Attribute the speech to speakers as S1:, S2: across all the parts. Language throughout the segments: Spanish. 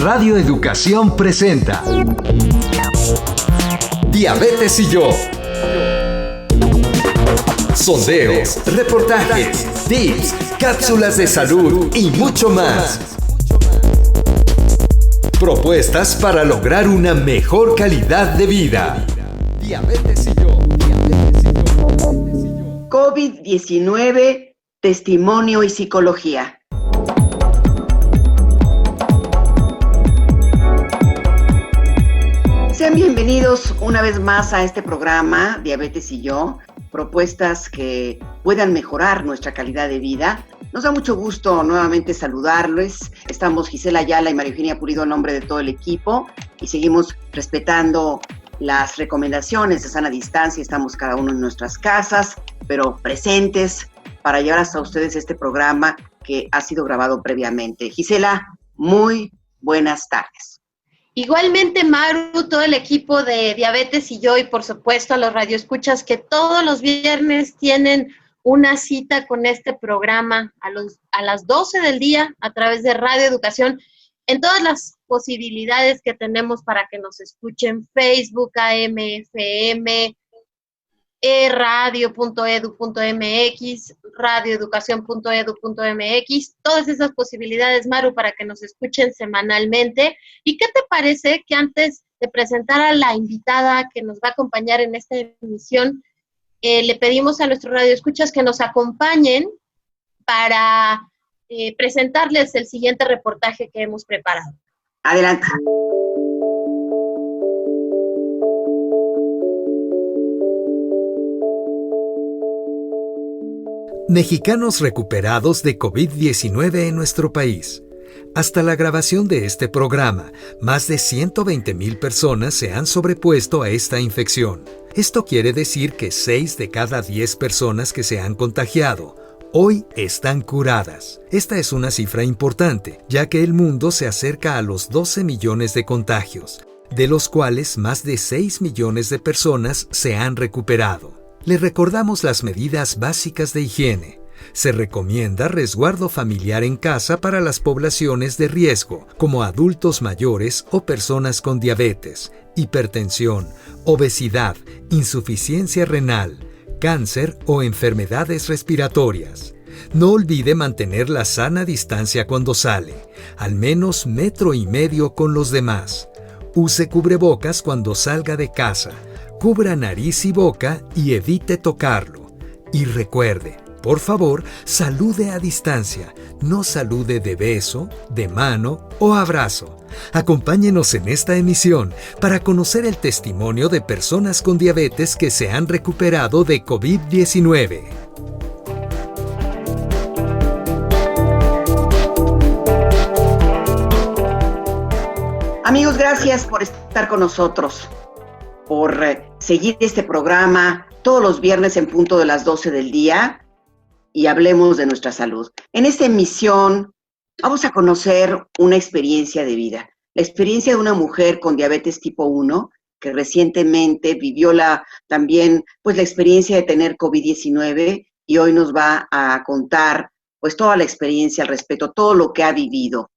S1: Radio Educación presenta Diabetes y yo. Sondeos, reportajes, tips, cápsulas de salud y mucho más. Propuestas para lograr una mejor calidad de vida. Diabetes y yo.
S2: COVID-19, testimonio y psicología. Sean bienvenidos una vez más a este programa, Diabetes y yo, propuestas que puedan mejorar nuestra calidad de vida. Nos da mucho gusto nuevamente saludarles. Estamos Gisela Ayala y María Eugenia Pulido en nombre de todo el equipo y seguimos respetando las recomendaciones de sana distancia. Estamos cada uno en nuestras casas, pero presentes para llevar hasta ustedes este programa que ha sido grabado previamente. Gisela, muy buenas tardes.
S3: Igualmente, Maru, todo el equipo de Diabetes y yo, y por supuesto a los radioescuchas que todos los viernes tienen una cita con este programa a las 12 del día a través de Radio Educación, en todas las posibilidades que tenemos para que nos escuchen: Facebook, AM, FM, radio.edu.mx, radioeducación.edu.mx, todas esas posibilidades, Maru, para que nos escuchen semanalmente. ¿Y qué te parece que antes de presentar a la invitada que nos va a acompañar en esta emisión, le pedimos a nuestros radioescuchas que nos acompañen para presentarles el siguiente reportaje que hemos preparado?
S2: Adelante.
S1: Mexicanos recuperados de COVID-19 en nuestro país. Hasta la grabación de este programa, más de 120,000 personas se han sobrepuesto a esta infección. Esto quiere decir que 6 de cada 10 personas que se han contagiado hoy están curadas. Esta es una cifra importante, ya que el mundo se acerca a los 12 millones de contagios, de los cuales más de 6 millones de personas se han recuperado. Le recordamos las medidas básicas de higiene. Se recomienda resguardo familiar en casa para las poblaciones de riesgo, como adultos mayores o personas con diabetes, hipertensión, obesidad, insuficiencia renal, cáncer o enfermedades respiratorias. No olvide mantener la sana distancia cuando sale, al menos 1,5 metros con los demás. Use cubrebocas cuando salga de casa. Cubra nariz y boca y evite tocarlo. Y recuerde, por favor, salude a distancia. No salude de beso, de mano o abrazo. Acompáñenos en esta emisión para conocer el testimonio de personas con diabetes que se han recuperado de COVID-19.
S2: Amigos, gracias por estar con nosotros, por seguir este programa todos los viernes en punto de las 12 del día y hablemos de nuestra salud. En esta emisión vamos a conocer una experiencia de vida, la experiencia de una mujer con diabetes tipo 1 que recientemente vivió también la experiencia de tener COVID-19 y hoy nos va a contar toda la experiencia al respecto, todo lo que ha vivido.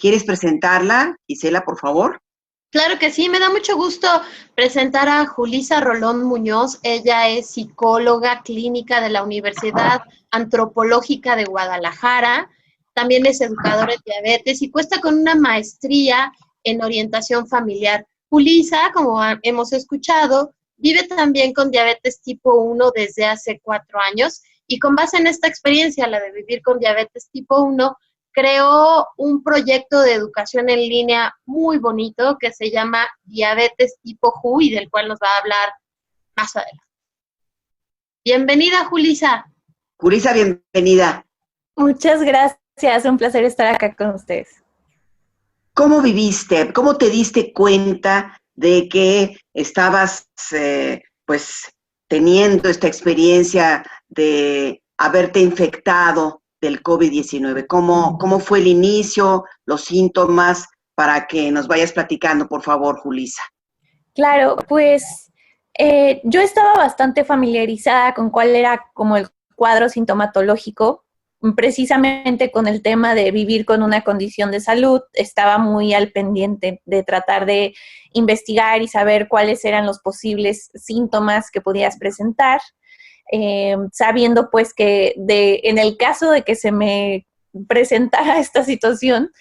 S2: ¿Quieres presentarla, Gisela, por favor?
S3: Claro que sí, me da mucho gusto presentar a Julissa Rolón Muñoz. Ella es psicóloga clínica de la Universidad Antropológica de Guadalajara, también es educadora de diabetes y cuenta con una maestría en orientación familiar. Julissa, como hemos escuchado, vive también con diabetes tipo 1 desde hace 4 años y con base en esta experiencia, la de vivir con diabetes tipo 1, creó un proyecto de educación en línea muy bonito que se llama Diabetes Tipo Who y del cual nos va a hablar más adelante. Bienvenida, Julissa.
S2: Julissa, bienvenida.
S4: Muchas gracias, un placer estar acá con ustedes.
S2: ¿Cómo viviste? ¿Cómo te diste cuenta de que estabas teniendo esta experiencia de haberte infectado del COVID-19? ¿Cómo fue el inicio, los síntomas, para que nos vayas platicando, por favor, Julissa?
S4: Claro, pues yo estaba bastante familiarizada con cuál era como el cuadro sintomatológico precisamente con el tema de vivir con una condición de salud, estaba muy al pendiente de tratar de investigar y saber cuáles eran los posibles síntomas que podías presentar, sabiendo pues que en el caso de que se me presentara esta situación,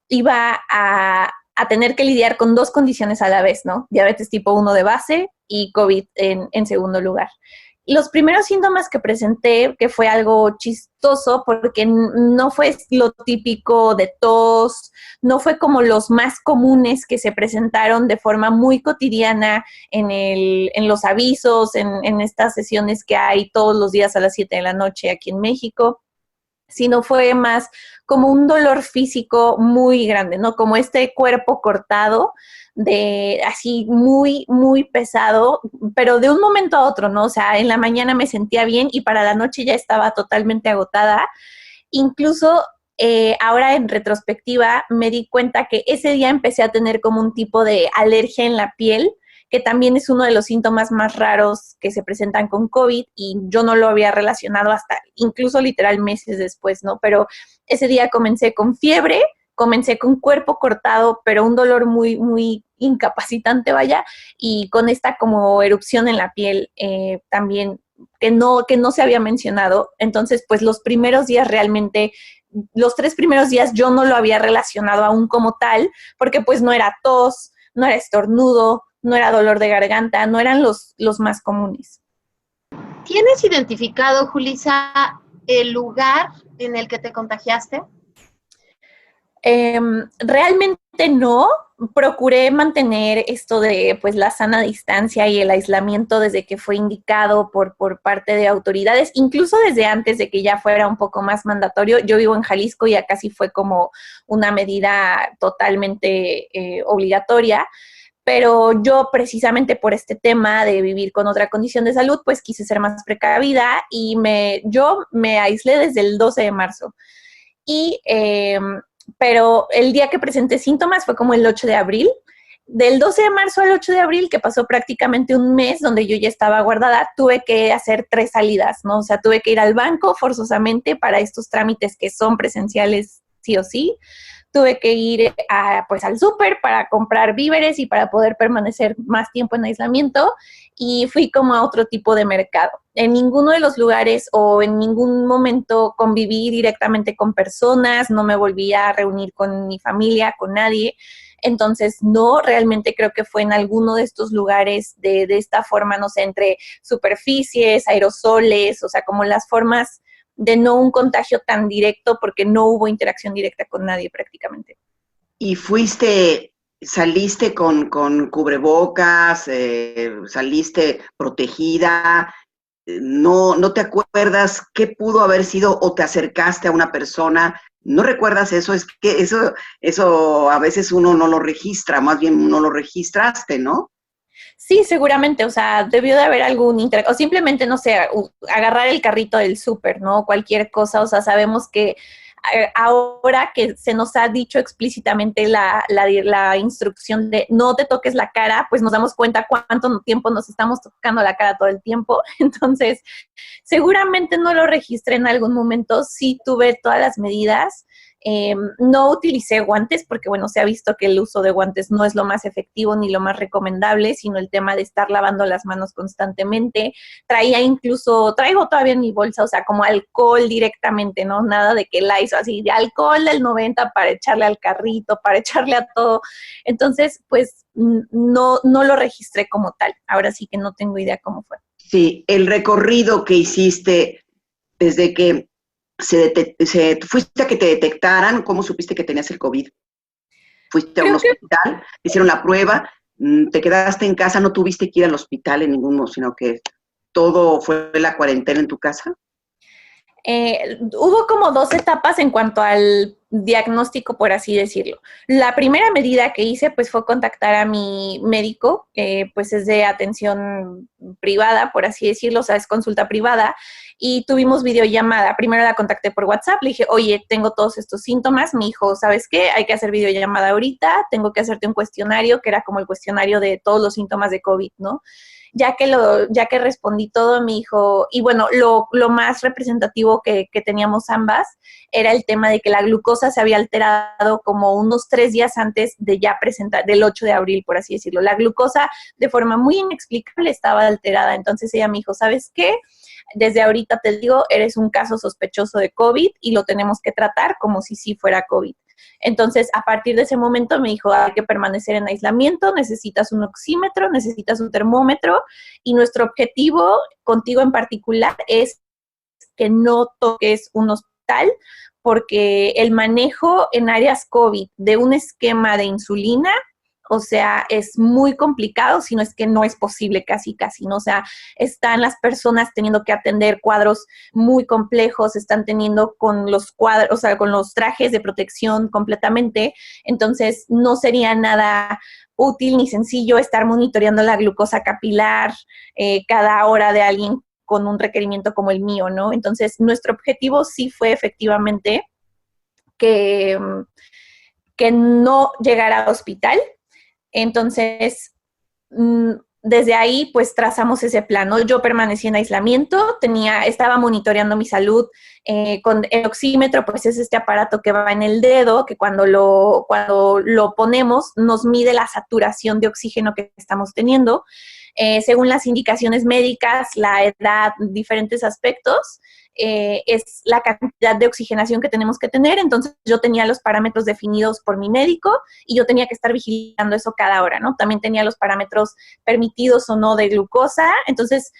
S4: iba a tener que lidiar con dos condiciones a la vez, ¿no? Diabetes tipo 1 de base y COVID en segundo lugar. Los primeros síntomas que presenté, que fue algo chistoso, porque no fue lo típico de tos, no fue como los más comunes que se presentaron de forma muy cotidiana en los avisos, en estas sesiones que hay todos los días a las 7 de la noche aquí en México, sino fue más como un dolor físico muy grande, ¿no? Como este cuerpo cortado, de así muy, muy pesado, pero de un momento a otro, ¿no? O sea, en la mañana me sentía bien y para la noche ya estaba totalmente agotada. Incluso ahora en retrospectiva me di cuenta que ese día empecé a tener como un tipo de alergia en la piel, que también es uno de los síntomas más raros que se presentan con COVID y yo no lo había relacionado hasta incluso literal meses después, ¿no? Pero ese día comencé con fiebre, comencé con cuerpo cortado, pero un dolor muy, muy incapacitante, vaya, y con esta como erupción en la piel también que no se había mencionado. Entonces, pues los primeros días realmente, los 3 primeros días yo no lo había relacionado aún como tal, porque pues no era tos, no era estornudo, no era dolor de garganta, no eran los más comunes.
S3: ¿Tienes identificado, Julisa, el lugar en el que te contagiaste?
S4: Realmente no. Procuré mantener esto de pues la sana distancia y el aislamiento desde que fue indicado por parte de autoridades, incluso desde antes de que ya fuera un poco más mandatorio. Yo vivo en Jalisco y acá sí fue como una medida totalmente obligatoria, pero yo precisamente por este tema de vivir con otra condición de salud, pues quise ser más precavida y yo me aislé desde el 12 de marzo. Y pero el día que presenté síntomas fue como el 8 de abril. Del 12 de marzo al 8 de abril, que pasó prácticamente un mes donde yo ya estaba guardada, tuve que hacer 3 salidas, ¿no? O sea, tuve que ir al banco forzosamente para estos trámites que son presenciales sí o sí. Tuve que ir pues al súper para comprar víveres y para poder permanecer más tiempo en aislamiento, y fui como a otro tipo de mercado. En ninguno de los lugares o en ningún momento conviví directamente con personas, no me volví a reunir con mi familia, con nadie. Entonces, no, realmente creo que fue en alguno de estos lugares de esta forma, no sé, entre superficies, aerosoles, o sea, como las formas de no un contagio tan directo, porque no hubo interacción directa con nadie prácticamente.
S2: ¿Y saliste con cubrebocas, saliste protegida? ¿No te acuerdas qué pudo haber sido o te acercaste a una persona? ¿No recuerdas eso? Es que eso a veces uno no lo registra, más bien no lo registraste, ¿no?
S4: Sí, seguramente, o sea, debió de haber algún o simplemente, no sé, agarrar el carrito del súper, ¿no? Cualquier cosa, o sea, sabemos que ahora que se nos ha dicho explícitamente la instrucción de no te toques la cara, pues nos damos cuenta cuánto tiempo nos estamos tocando la cara todo el tiempo. Entonces, seguramente no lo registré en algún momento, sí tuve todas las medidas. No utilicé guantes porque, bueno, se ha visto que el uso de guantes no es lo más efectivo ni lo más recomendable, sino el tema de estar lavando las manos constantemente. Traigo todavía en mi bolsa, o sea, como alcohol directamente, ¿no? Nada de que la hizo así, de alcohol del 90 para echarle al carrito, para echarle a todo. Entonces, pues, no lo registré como tal. Ahora sí que no tengo idea cómo fue.
S2: Sí, el recorrido que hiciste desde que fuiste a que te detectaran. ¿Cómo supiste que tenías el COVID? ¿Fuiste a un hospital? ¿Hicieron la prueba? ¿Te quedaste en casa? ¿No tuviste que ir al hospital en ninguno, sino que todo fue la cuarentena en tu casa?
S4: Hubo como 2 etapas en cuanto al diagnóstico, por así decirlo. La primera medida que hice, pues, fue contactar a mi médico, pues es de atención privada, por así decirlo, o sea, es consulta privada, y tuvimos videollamada. Primero la contacté por WhatsApp, le dije, oye, tengo todos estos síntomas. Me dijo, ¿sabes qué? Hay que hacer videollamada ahorita, tengo que hacerte un cuestionario, que era como el cuestionario de todos los síntomas de COVID, ¿no? ya que respondí todo, me dijo, y bueno, lo más representativo que teníamos ambas era el tema de que la glucosa se había alterado como unos 3 días antes de ya presentar, del 8 de abril, por así decirlo. La glucosa de forma muy inexplicable estaba alterada. Entonces ella me dijo, ¿sabes qué? Desde ahorita te digo, eres un caso sospechoso de COVID y lo tenemos que tratar como si sí fuera COVID. Entonces, a partir de ese momento me dijo, hay que permanecer en aislamiento, necesitas un oxímetro, necesitas un termómetro, y nuestro objetivo contigo en particular es que no toques un hospital, porque el manejo en áreas COVID de un esquema de insulina, o sea, es muy complicado, si no es que no es posible casi, ¿no? O sea, están las personas teniendo que atender cuadros muy complejos, están teniendo con los cuadros, o sea, con los trajes de protección completamente, entonces no sería nada útil ni sencillo estar monitoreando la glucosa capilar cada hora de alguien con un requerimiento como el mío, ¿no? Entonces, nuestro objetivo sí fue efectivamente que no llegara a hospital. Entonces, desde ahí, pues, trazamos ese plan, ¿no? Yo permanecí en aislamiento, estaba monitoreando mi salud con el oxímetro, pues es este aparato que va en el dedo, que cuando lo ponemos nos mide la saturación de oxígeno que estamos teniendo. Según las indicaciones médicas, la edad, diferentes aspectos, es la cantidad de oxigenación que tenemos que tener. Entonces yo tenía los parámetros definidos por mi médico y yo tenía que estar vigilando eso cada hora, ¿no? También tenía los parámetros permitidos o no de glucosa. Entonces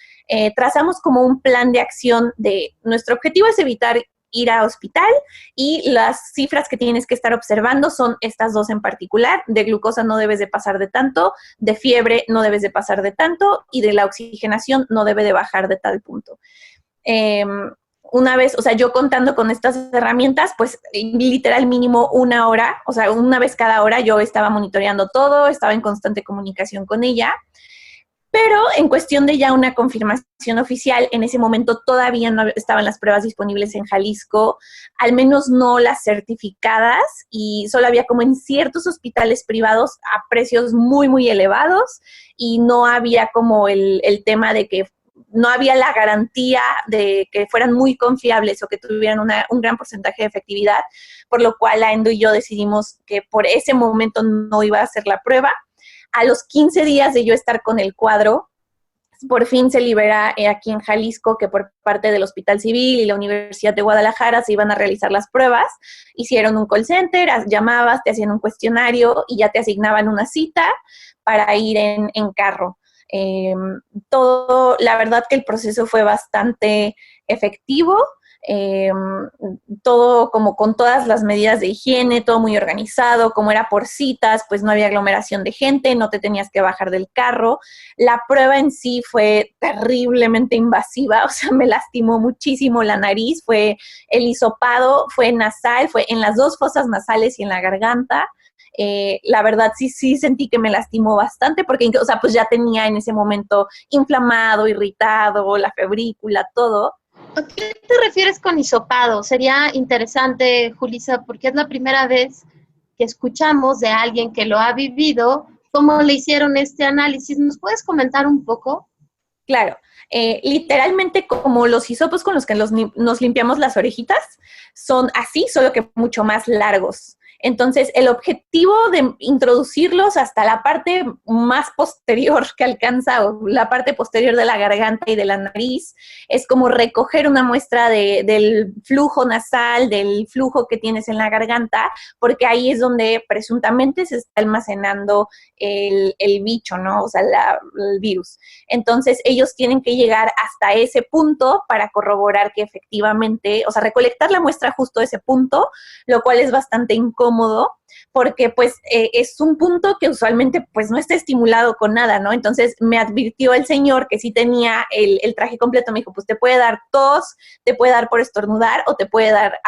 S4: trazamos como un plan de acción de nuestro objetivo es evitar ir a hospital, y las cifras que tienes que estar observando son estas dos en particular. De glucosa no debes de pasar de tanto, de fiebre no debes de pasar de tanto, y de la oxigenación no debe de bajar de tal punto. Una vez, o sea, yo contando con estas herramientas, pues literal mínimo 1 hora, o sea, una vez cada hora yo estaba monitoreando todo, estaba en constante comunicación con ella. Pero en cuestión de ya una confirmación oficial, en ese momento todavía no estaban las pruebas disponibles en Jalisco, al menos no las certificadas, y solo había como en ciertos hospitales privados a precios muy, muy elevados, y no había como el tema de que no había la garantía de que fueran muy confiables o que tuvieran un gran porcentaje de efectividad, por lo cual la Endo y yo decidimos que por ese momento no iba a hacer la prueba. A los 15 días de yo estar con el cuadro, por fin se libera aquí en Jalisco que por parte del Hospital Civil y la Universidad de Guadalajara se iban a realizar las pruebas. Hicieron un call center, llamabas, te hacían un cuestionario y ya te asignaban una cita para ir en carro. La verdad que el proceso fue bastante efectivo. Todo como con todas las medidas de higiene, todo muy organizado, como era por citas, pues no había aglomeración de gente, no te tenías que bajar del carro. La prueba en sí fue terriblemente invasiva, o sea, me lastimó muchísimo la nariz, fue el hisopado, fue nasal, fue en las 2 fosas nasales y en la garganta. La verdad sí sentí que me lastimó bastante porque, o sea, pues ya tenía en ese momento inflamado, irritado, la febrícula, todo.
S3: ¿A qué te refieres con hisopado? Sería interesante, Julissa, porque es la primera vez que escuchamos de alguien que lo ha vivido. ¿Cómo le hicieron este análisis? ¿Nos puedes comentar un poco?
S4: Claro, literalmente como los hisopos con los que nos limpiamos las orejitas, son así, solo que mucho más largos. Entonces, el objetivo de introducirlos hasta la parte más posterior que alcanza, o la parte posterior de la garganta y de la nariz, es como recoger una muestra del flujo nasal, del flujo que tienes en la garganta, porque ahí es donde presuntamente se está almacenando el bicho, ¿no? O sea, el virus. Entonces, ellos tienen que llegar hasta ese punto para corroborar que efectivamente, o sea, recolectar la muestra justo a ese punto, lo cual es bastante incómodo, porque pues es un punto que usualmente pues no está estimulado con nada, ¿no? Entonces me advirtió el señor que sí tenía el traje completo, me dijo, pues te puede dar tos, te puede dar por estornudar o te puede dar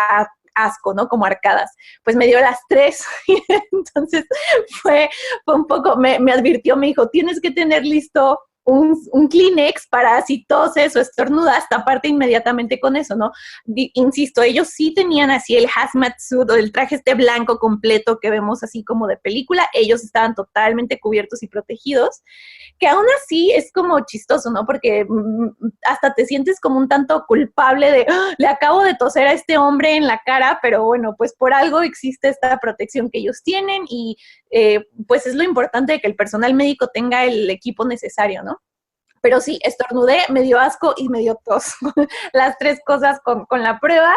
S4: asco, ¿no? Como arcadas. Pues me dio las 3, entonces fue un poco, me advirtió, me dijo, tienes que tener listo un Kleenex para si toses o estornudas, taparte inmediatamente con eso, ¿no? Insisto, ellos sí tenían así el hazmat suit o el traje este blanco completo que vemos así como de película, ellos estaban totalmente cubiertos y protegidos, que aún así es como chistoso, ¿no? Porque hasta te sientes como un tanto culpable de, le acabo de toser a este hombre en la cara, pero bueno, pues por algo existe esta protección que ellos tienen y pues es lo importante de que el personal médico tenga el equipo necesario, ¿no? Pero sí, estornudé, me dio asco y me dio tos. Las tres cosas con la prueba.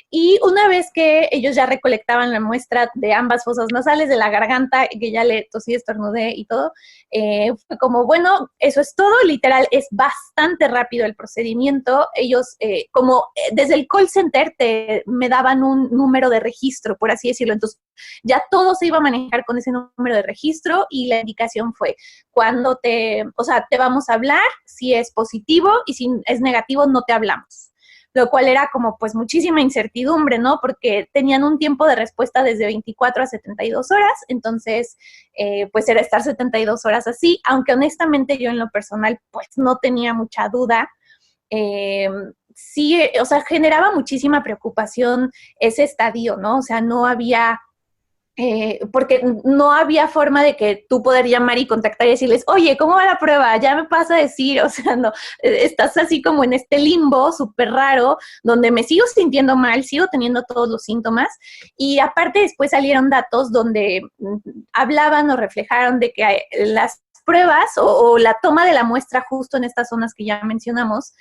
S4: Y una vez que ellos ya recolectaban la muestra de ambas fosas nasales, de la garganta, que ya le tosí, estornudé y todo, fue como, bueno, eso es todo, literal, es bastante rápido el procedimiento. Ellos, desde el call center me daban un número de registro, por así decirlo, entonces ya todo se iba a manejar con ese número de registro y la indicación fue, cuando te vamos a hablar, si es positivo y si es negativo no te hablamos. Lo cual era como pues muchísima incertidumbre, ¿no? Porque tenían un tiempo de respuesta desde 24 a 72 horas, entonces pues era estar 72 horas así, aunque honestamente yo en lo personal pues no tenía mucha duda. Sí, o sea, generaba muchísima preocupación ese estadio, ¿no? O sea, no había... porque no había forma de que tú poder llamar y contactar y decirles, oye, ¿cómo va la prueba? Ya me pasa a decir, o sea, no, estás así como en este limbo súper raro, donde me sigo sintiendo mal, sigo teniendo todos los síntomas, y aparte después salieron datos donde hablaban o reflejaron de que las pruebas o la toma de la muestra justo en estas zonas que ya mencionamos,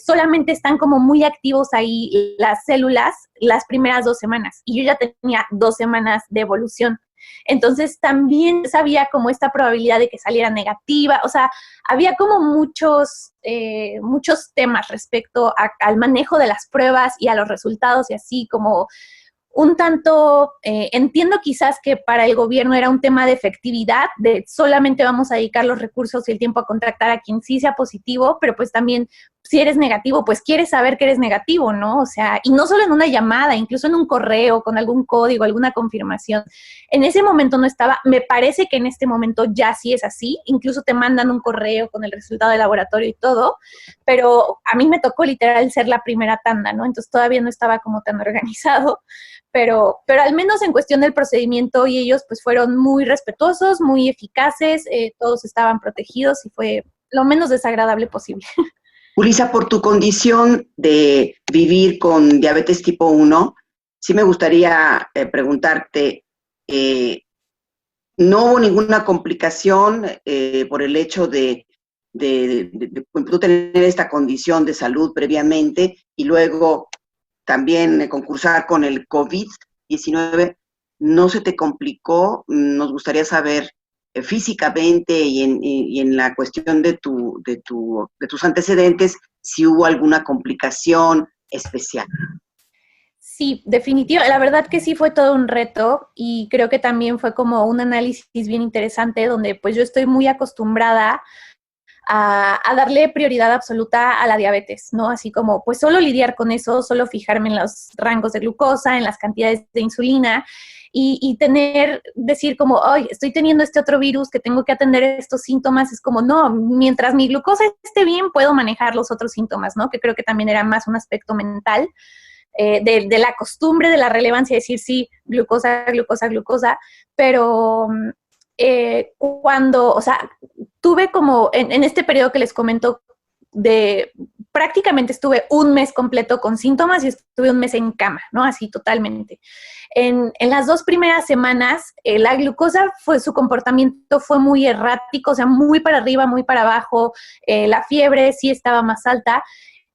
S4: solamente están como muy activos ahí las células las primeras 2 semanas y yo ya tenía 2 semanas de evolución. Entonces también sabía como esta probabilidad de que saliera negativa, o sea, había como muchos temas respecto al manejo de las pruebas y a los resultados y así como un tanto, entiendo quizás que para el gobierno era un tema de efectividad, de solamente vamos a dedicar los recursos y el tiempo a contactar a quien sí sea positivo, pero pues también si eres negativo, pues quieres saber que eres negativo, ¿no? O sea, y no solo en una llamada, incluso en un correo, con algún código, alguna confirmación. En ese momento no estaba, me parece que en este momento ya sí es así, incluso te mandan un correo con el resultado del laboratorio y todo, pero a mí me tocó literal ser la primera tanda, ¿no? Entonces todavía no estaba como tan organizado. Pero al menos en cuestión del procedimiento y ellos pues fueron muy respetuosos, muy eficaces, todos estaban protegidos y fue lo menos desagradable posible.
S2: Julissa, por tu condición de vivir con diabetes tipo 1, sí me gustaría preguntarte, ¿no hubo ninguna complicación por el hecho de tú tener esta condición de salud previamente y luego también concursar con el COVID-19, ¿no se te complicó? Nos gustaría saber físicamente y en la cuestión de tus antecedentes, si hubo alguna complicación especial.
S4: Sí, definitivamente, la verdad que sí fue todo un reto y creo que también fue como un análisis bien interesante donde pues yo estoy muy acostumbrada a darle prioridad absoluta a la diabetes, ¿no? Así como, pues solo lidiar con eso, solo fijarme en los rangos de glucosa, en las cantidades de insulina y decir como, ay, estoy teniendo este otro virus que tengo que atender estos síntomas, es como, no, mientras mi glucosa esté bien, puedo manejar los otros síntomas, ¿no? Que creo que también era más un aspecto mental de la costumbre, de la relevancia de decir, sí, glucosa, glucosa, glucosa, pero o sea, tuve como, en este periodo que les comento, prácticamente estuve un mes completo con síntomas y estuve un mes en cama, ¿no? Así totalmente. En las 2 primeras semanas, la glucosa su comportamiento fue muy errático, o sea, muy para arriba, muy para abajo, la fiebre sí estaba más alta,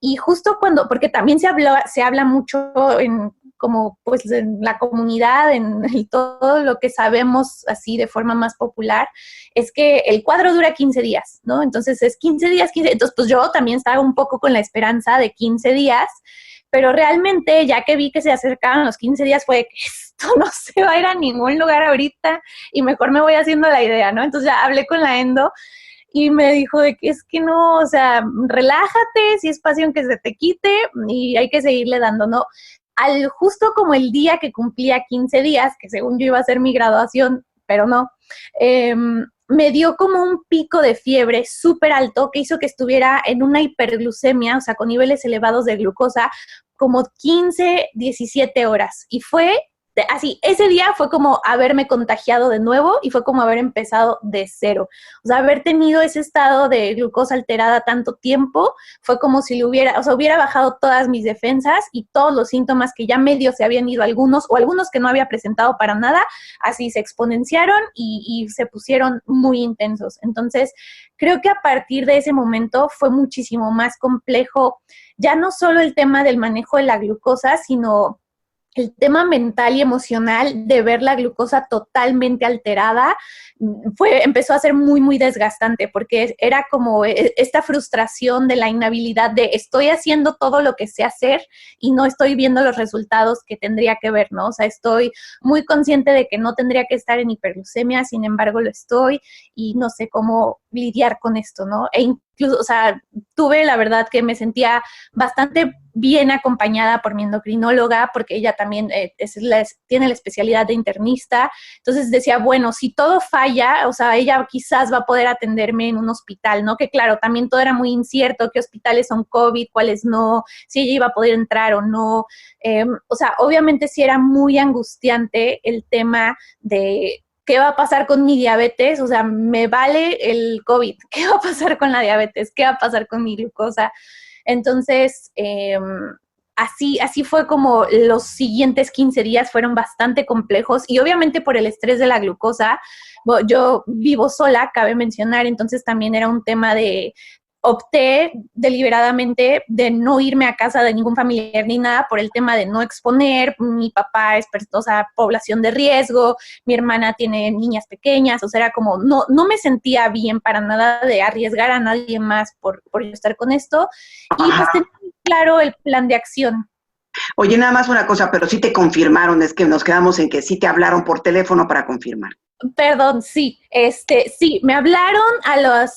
S4: y justo porque también se habla mucho como pues en la comunidad, en todo lo que sabemos así de forma más popular, es que el cuadro dura 15 días, ¿no? Entonces es 15 días, entonces pues yo también estaba un poco con la esperanza de 15 días, pero realmente ya que vi que se acercaban los 15 días fue que esto no se va a ir a ningún lugar ahorita y mejor me voy haciendo la idea, ¿no? Entonces ya hablé con la endo y me dijo de que es que no, o sea, relájate, si es pasión que se te quite y hay que seguirle dando, ¿no? Justo como el día que cumplía 15 días, que según yo iba a ser mi graduación, pero no, me dio como un pico de fiebre súper alto que hizo que estuviera en una hiperglucemia, o sea, con niveles elevados de glucosa, como 15, 17 horas. Y fue así, ese día fue como haberme contagiado de nuevo y fue como haber empezado de cero. O sea, haber tenido ese estado de glucosa alterada tanto tiempo fue como si hubiera bajado todas mis defensas y todos los síntomas que ya medio se habían ido algunos o algunos que no había presentado para nada, así se exponenciaron y se pusieron muy intensos. Entonces, creo que a partir de ese momento fue muchísimo más complejo, ya no solo el tema del manejo de la glucosa, sino el tema mental y emocional de ver la glucosa totalmente alterada empezó a ser muy, muy desgastante, porque era como esta frustración de la inhabilidad de estoy haciendo todo lo que sé hacer y no estoy viendo los resultados que tendría que ver, ¿no? O sea, estoy muy consciente de que no tendría que estar en hiperglucemia, sin embargo lo estoy y no sé cómo lidiar con esto, ¿no? E incluso, o sea, tuve la verdad que me sentía bastante bien acompañada por mi endocrinóloga, porque ella también tiene la especialidad de internista. Entonces decía, bueno, si todo falla, o sea, ella quizás va a poder atenderme en un hospital, ¿no? Que claro, también todo era muy incierto, qué hospitales son COVID, cuáles no, si ella iba a poder entrar o no. O sea, obviamente sí era muy angustiante el tema de ¿qué va a pasar con mi diabetes? O sea, me vale el COVID. ¿Qué va a pasar con la diabetes? ¿Qué va a pasar con mi glucosa? Entonces, así fue como los siguientes 15 días fueron bastante complejos y obviamente por el estrés de la glucosa, yo vivo sola, cabe mencionar, entonces también era un tema de opté deliberadamente de no irme a casa de ningún familiar ni nada por el tema de no exponer. Mi papá es, o sea, población de riesgo, mi hermana tiene niñas pequeñas, o sea, era como, no me sentía bien para nada de arriesgar a nadie más por estar con esto. Y pues tenía claro el plan de acción.
S2: Oye, nada más una cosa, pero sí te confirmaron, es que nos quedamos en que sí te hablaron por teléfono para confirmar.
S4: Perdón, sí, sí, me hablaron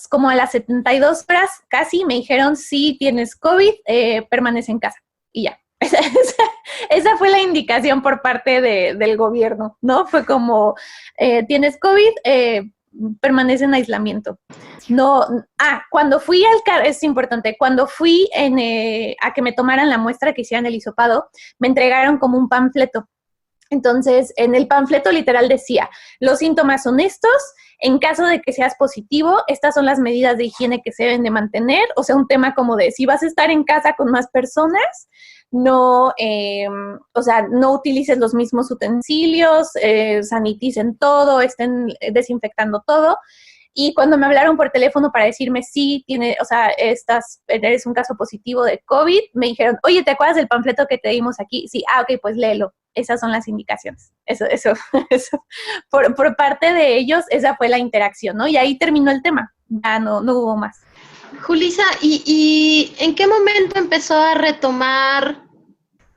S4: como a las 72 horas casi, me dijeron, sí, tienes COVID, permanece en casa, y ya. Esa fue la indicación por parte del gobierno, ¿no? Fue como, tienes COVID, permanece en aislamiento. No, cuando fui es importante, cuando fui a que me tomaran la muestra, que hicieran el hisopado, me entregaron como un panfleto. Entonces, en el panfleto literal decía, los síntomas son estos, en caso de que seas positivo, estas son las medidas de higiene que se deben de mantener, o sea, un tema como de si vas a estar en casa con más personas, no utilices los mismos utensilios, saniticen todo, estén desinfectando todo. Y cuando me hablaron por teléfono para decirme, sí, eres un caso positivo de COVID, me dijeron, oye, ¿te acuerdas del panfleto que te dimos aquí? Sí, ok, pues léelo. Esas son las indicaciones. Eso. Por parte de ellos, esa fue la interacción, ¿no? Y ahí terminó el tema. Ya no hubo más.
S3: Julissa, ¿y en qué momento empezó a retomar?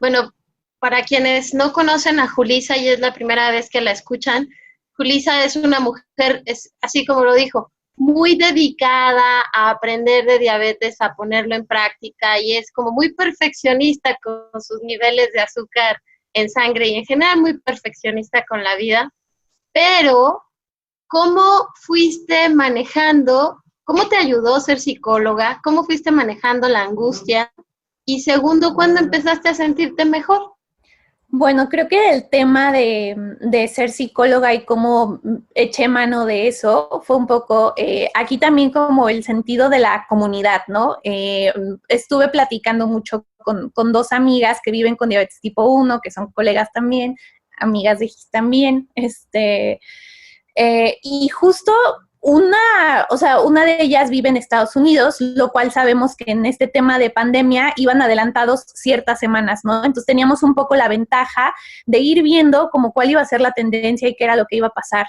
S3: Bueno, para quienes no conocen a Julissa y es la primera vez que la escuchan, Julissa es una mujer, así como lo dijo, muy dedicada a aprender de diabetes, a ponerlo en práctica y es como muy perfeccionista con sus niveles de azúcar en sangre y en general muy perfeccionista con la vida. Pero, ¿cómo fuiste manejando? ¿Cómo te ayudó ser psicóloga? ¿Cómo fuiste manejando la angustia? Y segundo, ¿cuándo empezaste a sentirte mejor?
S4: Bueno, creo que el tema de ser psicóloga y cómo eché mano de eso fue un poco, aquí también como el sentido de la comunidad, ¿no? Estuve platicando mucho con dos amigas que viven con diabetes tipo 1, que son colegas también, amigas de Gis también, y justo una de ellas vive en Estados Unidos, lo cual sabemos que en este tema de pandemia iban adelantados ciertas semanas, ¿no? Entonces teníamos un poco la ventaja de ir viendo como cuál iba a ser la tendencia y qué era lo que iba a pasar.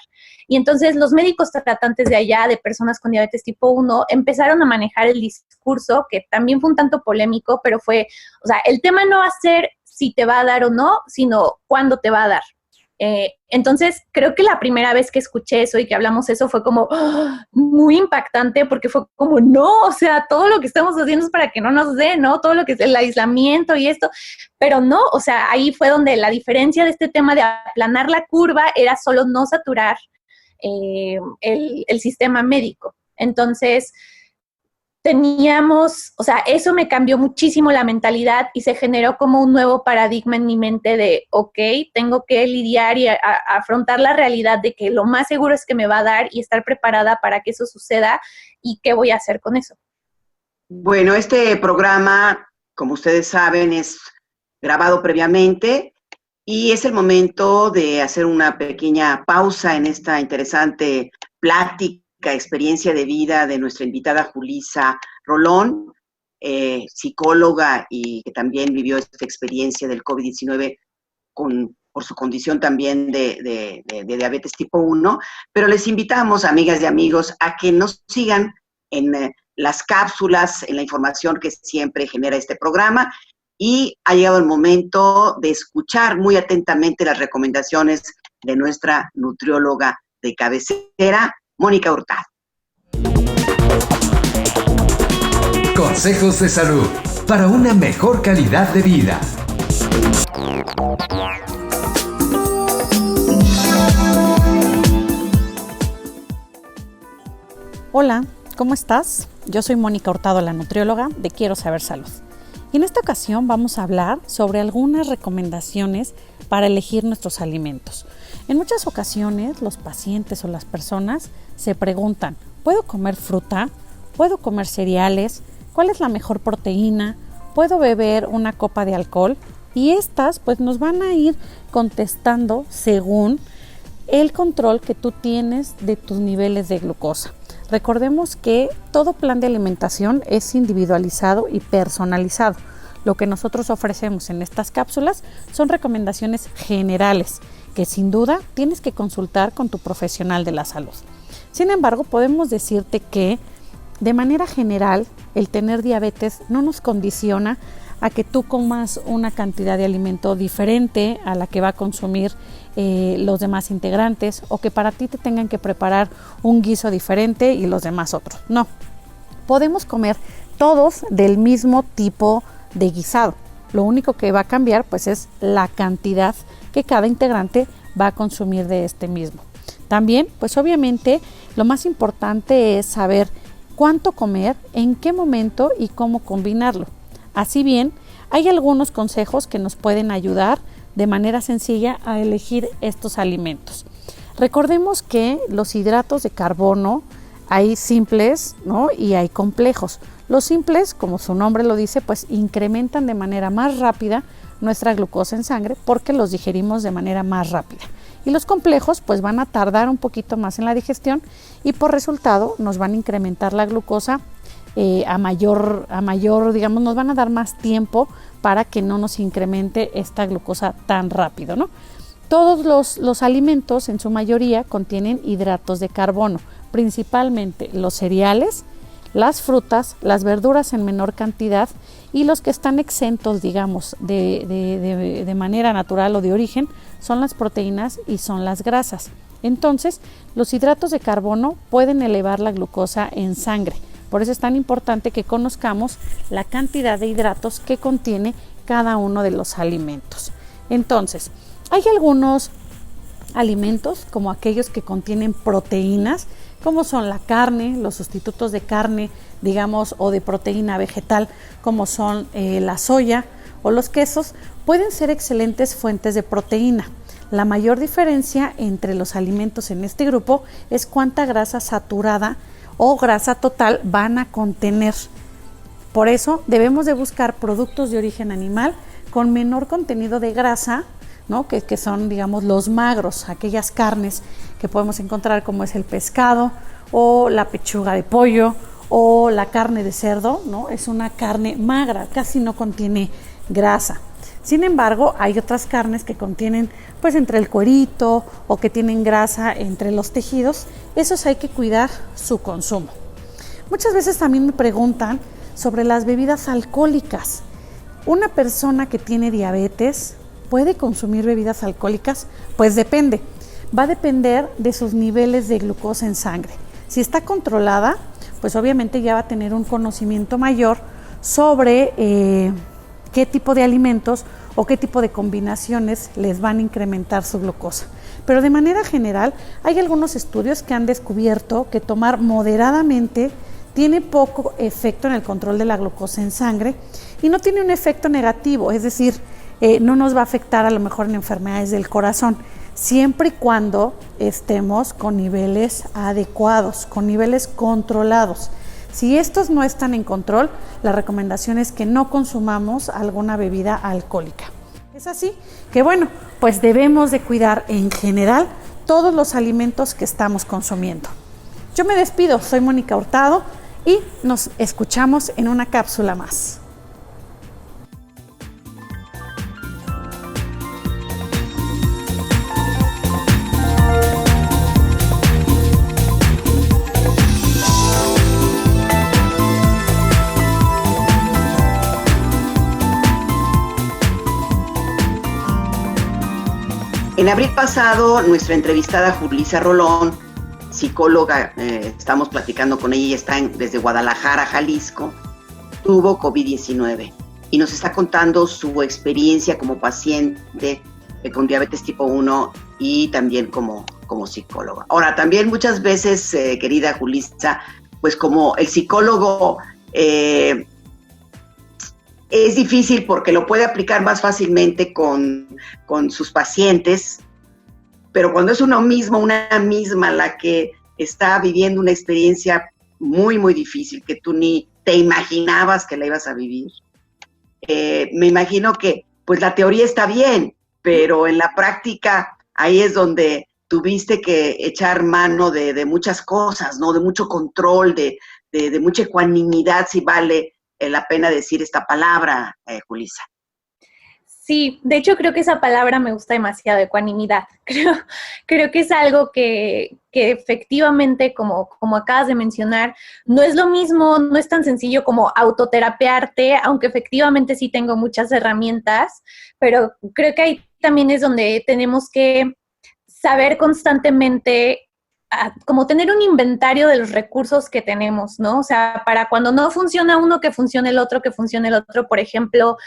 S4: Y entonces los médicos tratantes de allá, de personas con diabetes tipo 1, empezaron a manejar el discurso, que también fue un tanto polémico, pero fue, o sea, el tema no va a ser si te va a dar o no, sino cuándo te va a dar. Entonces, creo que la primera vez que escuché eso y que hablamos eso fue como muy impactante porque fue como, no, o sea, todo lo que estamos haciendo es para que no nos dé, ¿no? Todo lo que es el aislamiento y esto, pero no, o sea, ahí fue donde la diferencia de este tema de aplanar la curva era solo no saturar, el sistema médico. Entonces, eso me cambió muchísimo la mentalidad y se generó como un nuevo paradigma en mi mente de, ok, tengo que lidiar y afrontar la realidad de que lo más seguro es que me va a dar y estar preparada para que eso suceda y qué voy a hacer con eso.
S2: Bueno, este programa, como ustedes saben, es grabado previamente y es el momento de hacer una pequeña pausa en esta interesante plática, experiencia de vida de nuestra invitada Julisa Rolón, psicóloga y que también vivió esta experiencia del COVID-19 por su condición también de diabetes tipo 1, pero les invitamos, amigas y amigos, a que nos sigan en las cápsulas, en la información que siempre genera este programa, y ha llegado el momento de escuchar muy atentamente las recomendaciones de nuestra nutrióloga de cabecera, Mónica Hurtado.
S1: Consejos de salud para una mejor calidad de vida.
S5: Hola, ¿cómo estás? Yo soy Mónica Hurtado, la nutrióloga de Quiero Saber Salud. Y en esta ocasión vamos a hablar sobre algunas recomendaciones para elegir nuestros alimentos. En muchas ocasiones los pacientes o las personas se preguntan, ¿puedo comer fruta? ¿Puedo comer cereales? ¿Cuál es la mejor proteína? ¿Puedo beber una copa de alcohol? Y estas pues nos van a ir contestando según el control que tú tienes de tus niveles de glucosa. Recordemos que todo plan de alimentación es individualizado y personalizado. Lo que nosotros ofrecemos en estas cápsulas son recomendaciones generales que sin duda tienes que consultar con tu profesional de la salud. Sin embargo, podemos decirte que de manera general el tener diabetes no nos condiciona a que tú comas una cantidad de alimento diferente a la que va a consumir los demás integrantes, o que para ti te tengan que preparar un guiso diferente y los demás otros. No, podemos comer todos del mismo tipo de guisado. Lo único que va a cambiar pues es la cantidad que cada integrante va a consumir de este mismo. También pues obviamente lo más importante es saber cuánto comer, en qué momento y cómo combinarlo. Así bien, hay algunos consejos que nos pueden ayudar de manera sencilla a elegir estos alimentos. Recordemos que los hidratos de carbono hay simples, ¿no? Y hay complejos. Los simples, como su nombre lo dice, pues incrementan de manera más rápida nuestra glucosa en sangre porque los digerimos de manera más rápida. Y los complejos pues van a tardar un poquito más en la digestión y por resultado nos van a incrementar la glucosa a mayor, digamos, nos van a dar más tiempo para que no nos incremente esta glucosa tan rápido, ¿no? Todos los alimentos en su mayoría contienen hidratos de carbono, principalmente los cereales, las frutas, las verduras en menor cantidad y los que están exentos, digamos, de manera natural o de origen son las proteínas y son las grasas. Entonces, los hidratos de carbono pueden elevar la glucosa en sangre. Por eso es tan importante que conozcamos la cantidad de hidratos que contiene cada uno de los alimentos. Entonces, hay algunos alimentos como aquellos que contienen proteínas, como son la carne, los sustitutos de carne, digamos, o de proteína vegetal, como son la soya o los quesos, pueden ser excelentes fuentes de proteína. La mayor diferencia entre los alimentos en este grupo es cuánta grasa saturada o grasa total van a contener. Por eso debemos de buscar productos de origen animal con menor contenido de grasa, ¿no? que son, digamos, los magros, aquellas carnes que podemos encontrar como es el pescado o la pechuga de pollo o la carne de cerdo, ¿no? Es una carne magra, casi no contiene grasa. Sin embargo, hay otras carnes que contienen pues entre el cuerito o que tienen grasa entre los tejidos. Esos hay que cuidar su consumo. Muchas veces también me preguntan sobre las bebidas alcohólicas. ¿Una persona que tiene diabetes puede consumir bebidas alcohólicas? Pues depende. Va a depender de sus niveles de glucosa en sangre. Si está controlada, pues obviamente ya va a tener un conocimiento mayor sobre qué tipo de alimentos o qué tipo de combinaciones les van a incrementar su glucosa. pero de manera general hay algunos estudios que han descubierto que tomar moderadamente tiene poco efecto en el control de la glucosa en sangre y no tiene un efecto negativo, es decir, no nos va a afectar a lo mejor en enfermedades del corazón, siempre y cuando estemos con niveles adecuados, con niveles controlados. Si estos no están en control, la recomendación es que no consumamos alguna bebida alcohólica. Es así que bueno, pues debemos de cuidar en general todos los alimentos que estamos consumiendo. Yo me despido, soy Mónica Hurtado y nos escuchamos en una cápsula más.
S2: En abril pasado, nuestra entrevistada Julissa Rolón, psicóloga, estamos platicando con ella y está desde Guadalajara, Jalisco, tuvo COVID-19 y nos está contando su experiencia como paciente con diabetes tipo 1 y también como psicóloga. Ahora, también muchas veces, querida Julissa, pues como el psicólogo es difícil porque lo puede aplicar más fácilmente con sus pacientes, pero cuando es una misma la que está viviendo una experiencia muy, muy difícil que tú ni te imaginabas que la ibas a vivir, me imagino que pues la teoría está bien, pero en la práctica ahí es donde tuviste que echar mano de muchas cosas, ¿no? De mucho control, de mucha ecuanimidad, si vale la pena decir esta palabra, Julissa.
S4: Sí, de hecho creo que esa palabra me gusta demasiado, ecuanimidad. Creo que es algo que efectivamente, como acabas de mencionar, no es lo mismo, no es tan sencillo como autoterapearte, aunque efectivamente sí tengo muchas herramientas, pero creo que ahí también es donde tenemos que saber constantemente como tener un inventario de los recursos que tenemos, ¿no? O sea, para cuando no funciona uno, que funcione el otro, que funcione el otro. Por ejemplo,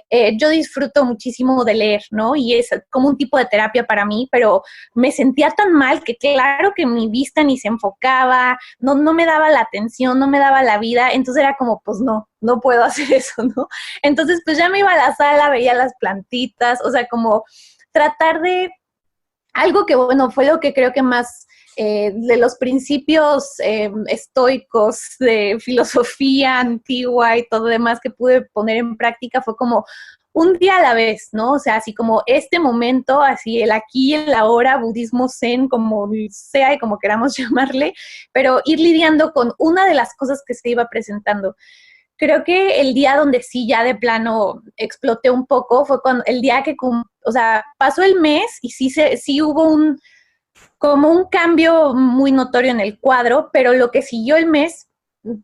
S4: yo disfruto muchísimo de leer, ¿no? Y es como un tipo de terapia para mí, pero me sentía tan mal que claro que mi vista ni se enfocaba, no me daba la atención, no me daba la vida, entonces era como, pues no puedo hacer eso, ¿no? Entonces, pues ya me iba a la sala, veía las plantitas, o sea, como tratar de algo que, bueno, fue lo que creo que más de los principios estoicos de filosofía antigua y todo demás que pude poner en práctica fue como un día a la vez, ¿no? O sea, así como este momento, así el aquí y el ahora, budismo zen, como sea y como queramos llamarle, pero ir lidiando con una de las cosas que se iba presentando. Creo que el día donde sí ya de plano exploté un poco fue cuando el día que, o sea, pasó el mes y sí hubo como un cambio muy notorio en el cuadro, pero lo que siguió el mes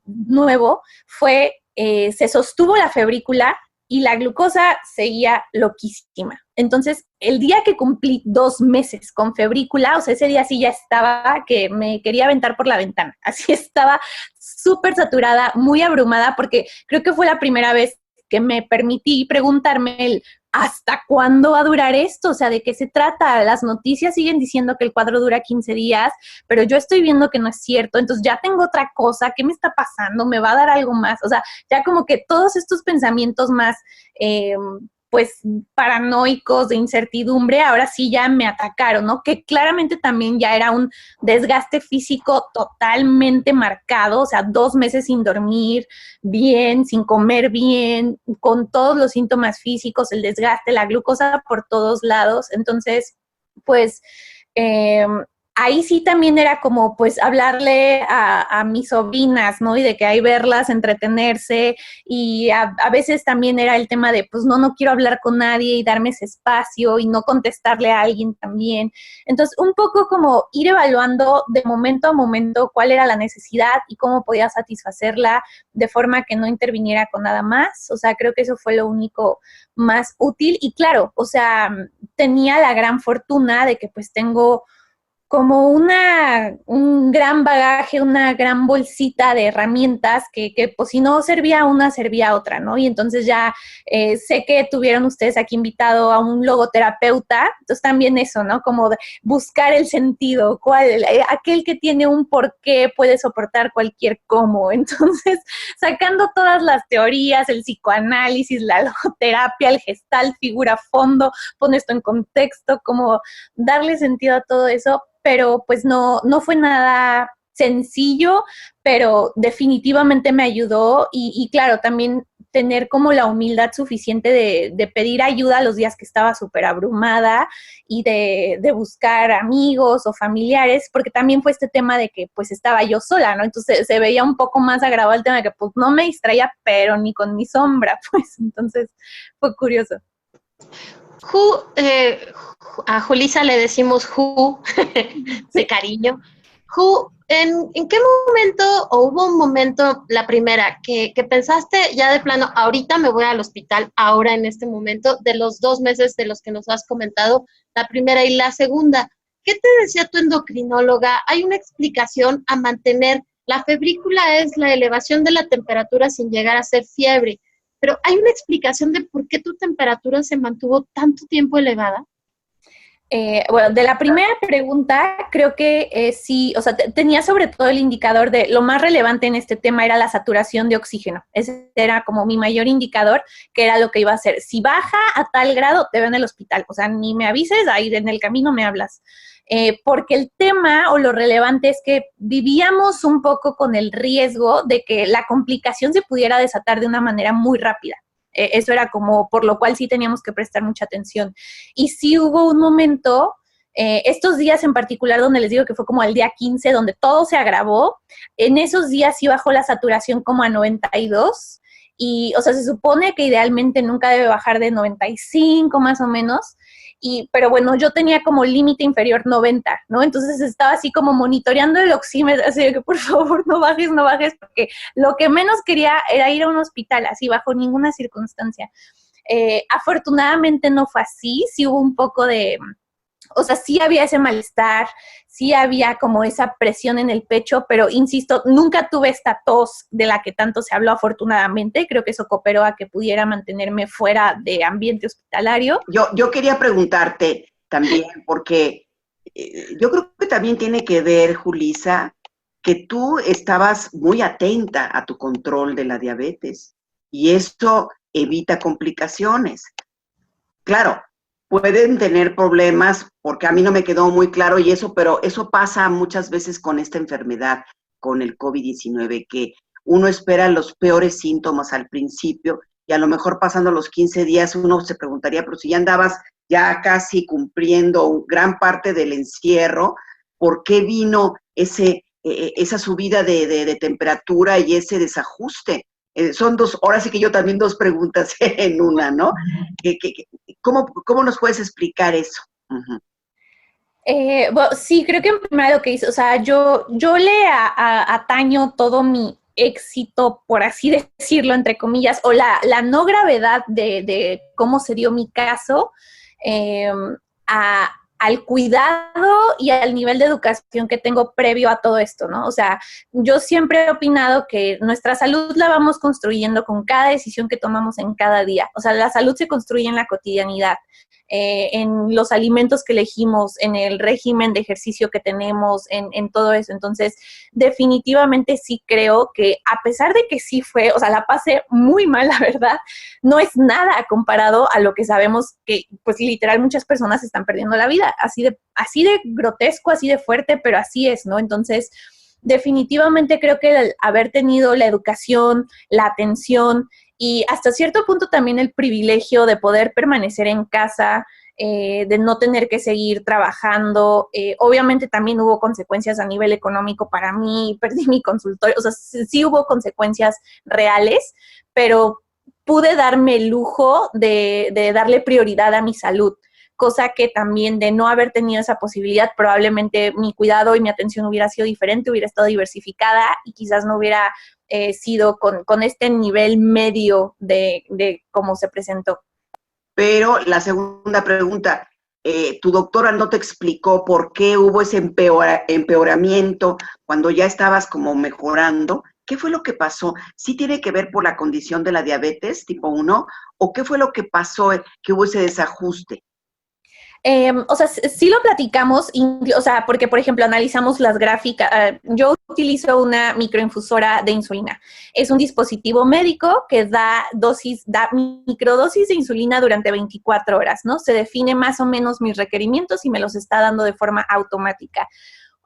S4: nuevo fue, se sostuvo la febrícula y la glucosa seguía loquísima. Entonces, el día que cumplí 2 meses con febrícula, o sea, ese día sí ya estaba que me quería aventar por la ventana. Así estaba súper saturada, muy abrumada, porque creo que fue la primera vez que me permití preguntarme ¿hasta cuándo va a durar esto? O sea, ¿de qué se trata? Las noticias siguen diciendo que el cuadro dura 15 días, pero yo estoy viendo que no es cierto, entonces ya tengo otra cosa, ¿qué me está pasando? ¿Me va a dar algo más? O sea, ya como que todos estos pensamientos más, pues, paranoicos, de incertidumbre, ahora sí ya me atacaron, ¿no? Que claramente también ya era un desgaste físico totalmente marcado, o sea, 2 meses sin dormir bien, sin comer bien, con todos los síntomas físicos, el desgaste, la glucosa por todos lados. Entonces, pues, ahí sí también era como, pues, hablarle a mis sobrinas, ¿no? Y de que hay verlas, entretenerse, y a veces también era el tema de, pues, no quiero hablar con nadie y darme ese espacio y no contestarle a alguien también. Entonces, un poco como ir evaluando de momento a momento cuál era la necesidad y cómo podía satisfacerla de forma que no interviniera con nada más. O sea, creo que eso fue lo único más útil. Y claro, o sea, tenía la gran fortuna de que pues tengo como un gran bagaje, una gran bolsita de herramientas que pues si no servía una, servía otra, ¿no? Y entonces ya sé que tuvieron ustedes aquí invitado a un logoterapeuta, entonces también eso, ¿no? Como buscar el sentido, aquel que tiene un porqué puede soportar cualquier cómo. Entonces, sacando todas las teorías, el psicoanálisis, la logoterapia, el gestalt, figura fondo, pone esto en contexto, como darle sentido a todo eso, pero pues no fue nada sencillo, pero definitivamente me ayudó y claro, también tener como la humildad suficiente de pedir ayuda los días que estaba súper abrumada y de buscar amigos o familiares, porque también fue este tema de que pues estaba yo sola, ¿no? Entonces se veía un poco más agravado el tema de que pues no me distraía, pero ni con mi sombra, pues entonces fue curioso.
S3: A Julisa le decimos de cariño. ¿En qué momento o hubo un momento, la primera, que pensaste ya de plano, ahorita me voy al hospital, ahora en este momento, de los 2 meses de los que nos has comentado, la primera y la segunda? ¿Qué te decía tu endocrinóloga? ¿Hay una explicación a mantener? La febrícula es la elevación de la temperatura sin llegar a ser fiebre, pero ¿hay una explicación de por qué tu temperatura se mantuvo tanto tiempo elevada?
S4: Bueno, de la primera pregunta, creo que sí, o sea, tenía sobre todo el indicador de lo más relevante en este tema era la saturación de oxígeno. Ese era como mi mayor indicador, que era lo que iba a hacer. Si baja a tal grado, te veo en el hospital. O sea, ni me avises, ahí en el camino me hablas. Porque el tema o lo relevante es que vivíamos un poco con el riesgo de que la complicación se pudiera desatar de una manera muy rápida. Eso era como por lo cual sí teníamos que prestar mucha atención. Y sí hubo un momento, estos días en particular donde les digo que fue como el día 15, donde todo se agravó, en esos días sí bajó la saturación como a 92, y, o sea, se supone que idealmente nunca debe bajar de 95 más o menos, pero bueno, yo tenía como límite inferior 90, ¿no? Entonces estaba así como monitoreando el oxímetro, así de que por favor no bajes, porque lo que menos quería era ir a un hospital, así bajo ninguna circunstancia. Afortunadamente no fue así, sí hubo un poco de, o sea, sí había ese malestar, sí había como esa presión en el pecho, pero insisto, nunca tuve esta tos de la que tanto se habló afortunadamente. Creo que eso cooperó a que pudiera mantenerme fuera de ambiente hospitalario.
S2: Yo quería preguntarte también, porque yo creo que también tiene que ver, Julisa, que tú estabas muy atenta a tu control de la diabetes y esto evita complicaciones. Claro, pueden tener problemas, porque a mí no me quedó muy claro y eso, pero eso pasa muchas veces con esta enfermedad, con el COVID-19, que uno espera los peores síntomas al principio y a lo mejor pasando los 15 días uno se preguntaría, pero si ya andabas ya casi cumpliendo gran parte del encierro, ¿por qué vino esa subida de temperatura y ese desajuste? Son dos, ahora sí que yo también dos preguntas en una, ¿no? ¿Cómo nos puedes explicar eso? Uh-huh.
S4: Bueno, sí, creo que primero lo que hice, o sea, yo le ataño todo mi éxito, por así decirlo, entre comillas, o la no gravedad de cómo se dio mi caso, al cuidado y al nivel de educación que tengo previo a todo esto, ¿no? O sea, yo siempre he opinado que nuestra salud la vamos construyendo con cada decisión que tomamos en cada día. O sea, la salud se construye en la cotidianidad, en los alimentos que elegimos, en el régimen de ejercicio que tenemos, en todo eso. Entonces, definitivamente sí creo que a pesar de que sí fue, o sea, la pasé muy mal, la verdad, no es nada comparado a lo que sabemos que, pues, literal, muchas personas están perdiendo la vida. Así de grotesco, así de fuerte, pero así es, ¿no? Entonces, definitivamente creo que el haber tenido la educación, la atención y hasta cierto punto también el privilegio de poder permanecer en casa, de no tener que seguir trabajando. Obviamente también hubo consecuencias a nivel económico para mí, perdí mi consultorio, o sea, sí hubo consecuencias reales, pero pude darme el lujo de darle prioridad a mi salud, cosa que también de no haber tenido esa posibilidad, probablemente mi cuidado y mi atención hubiera sido diferente, hubiera estado diversificada y quizás no hubiera sido con este nivel medio de cómo se presentó.
S2: Pero la segunda pregunta, tu doctora no te explicó por qué hubo ese empeoramiento cuando ya estabas como mejorando. ¿Qué fue lo que pasó? ¿Sí tiene que ver por la condición de la diabetes tipo 1 o qué fue lo que pasó que hubo ese desajuste?
S4: O sea, sí lo platicamos, o sea, porque, por ejemplo, analizamos las gráficas. Yo utilizo una microinfusora de insulina. Es un dispositivo médico que da microdosis de insulina durante 24 horas, ¿no? Se define más o menos mis requerimientos y me los está dando de forma automática.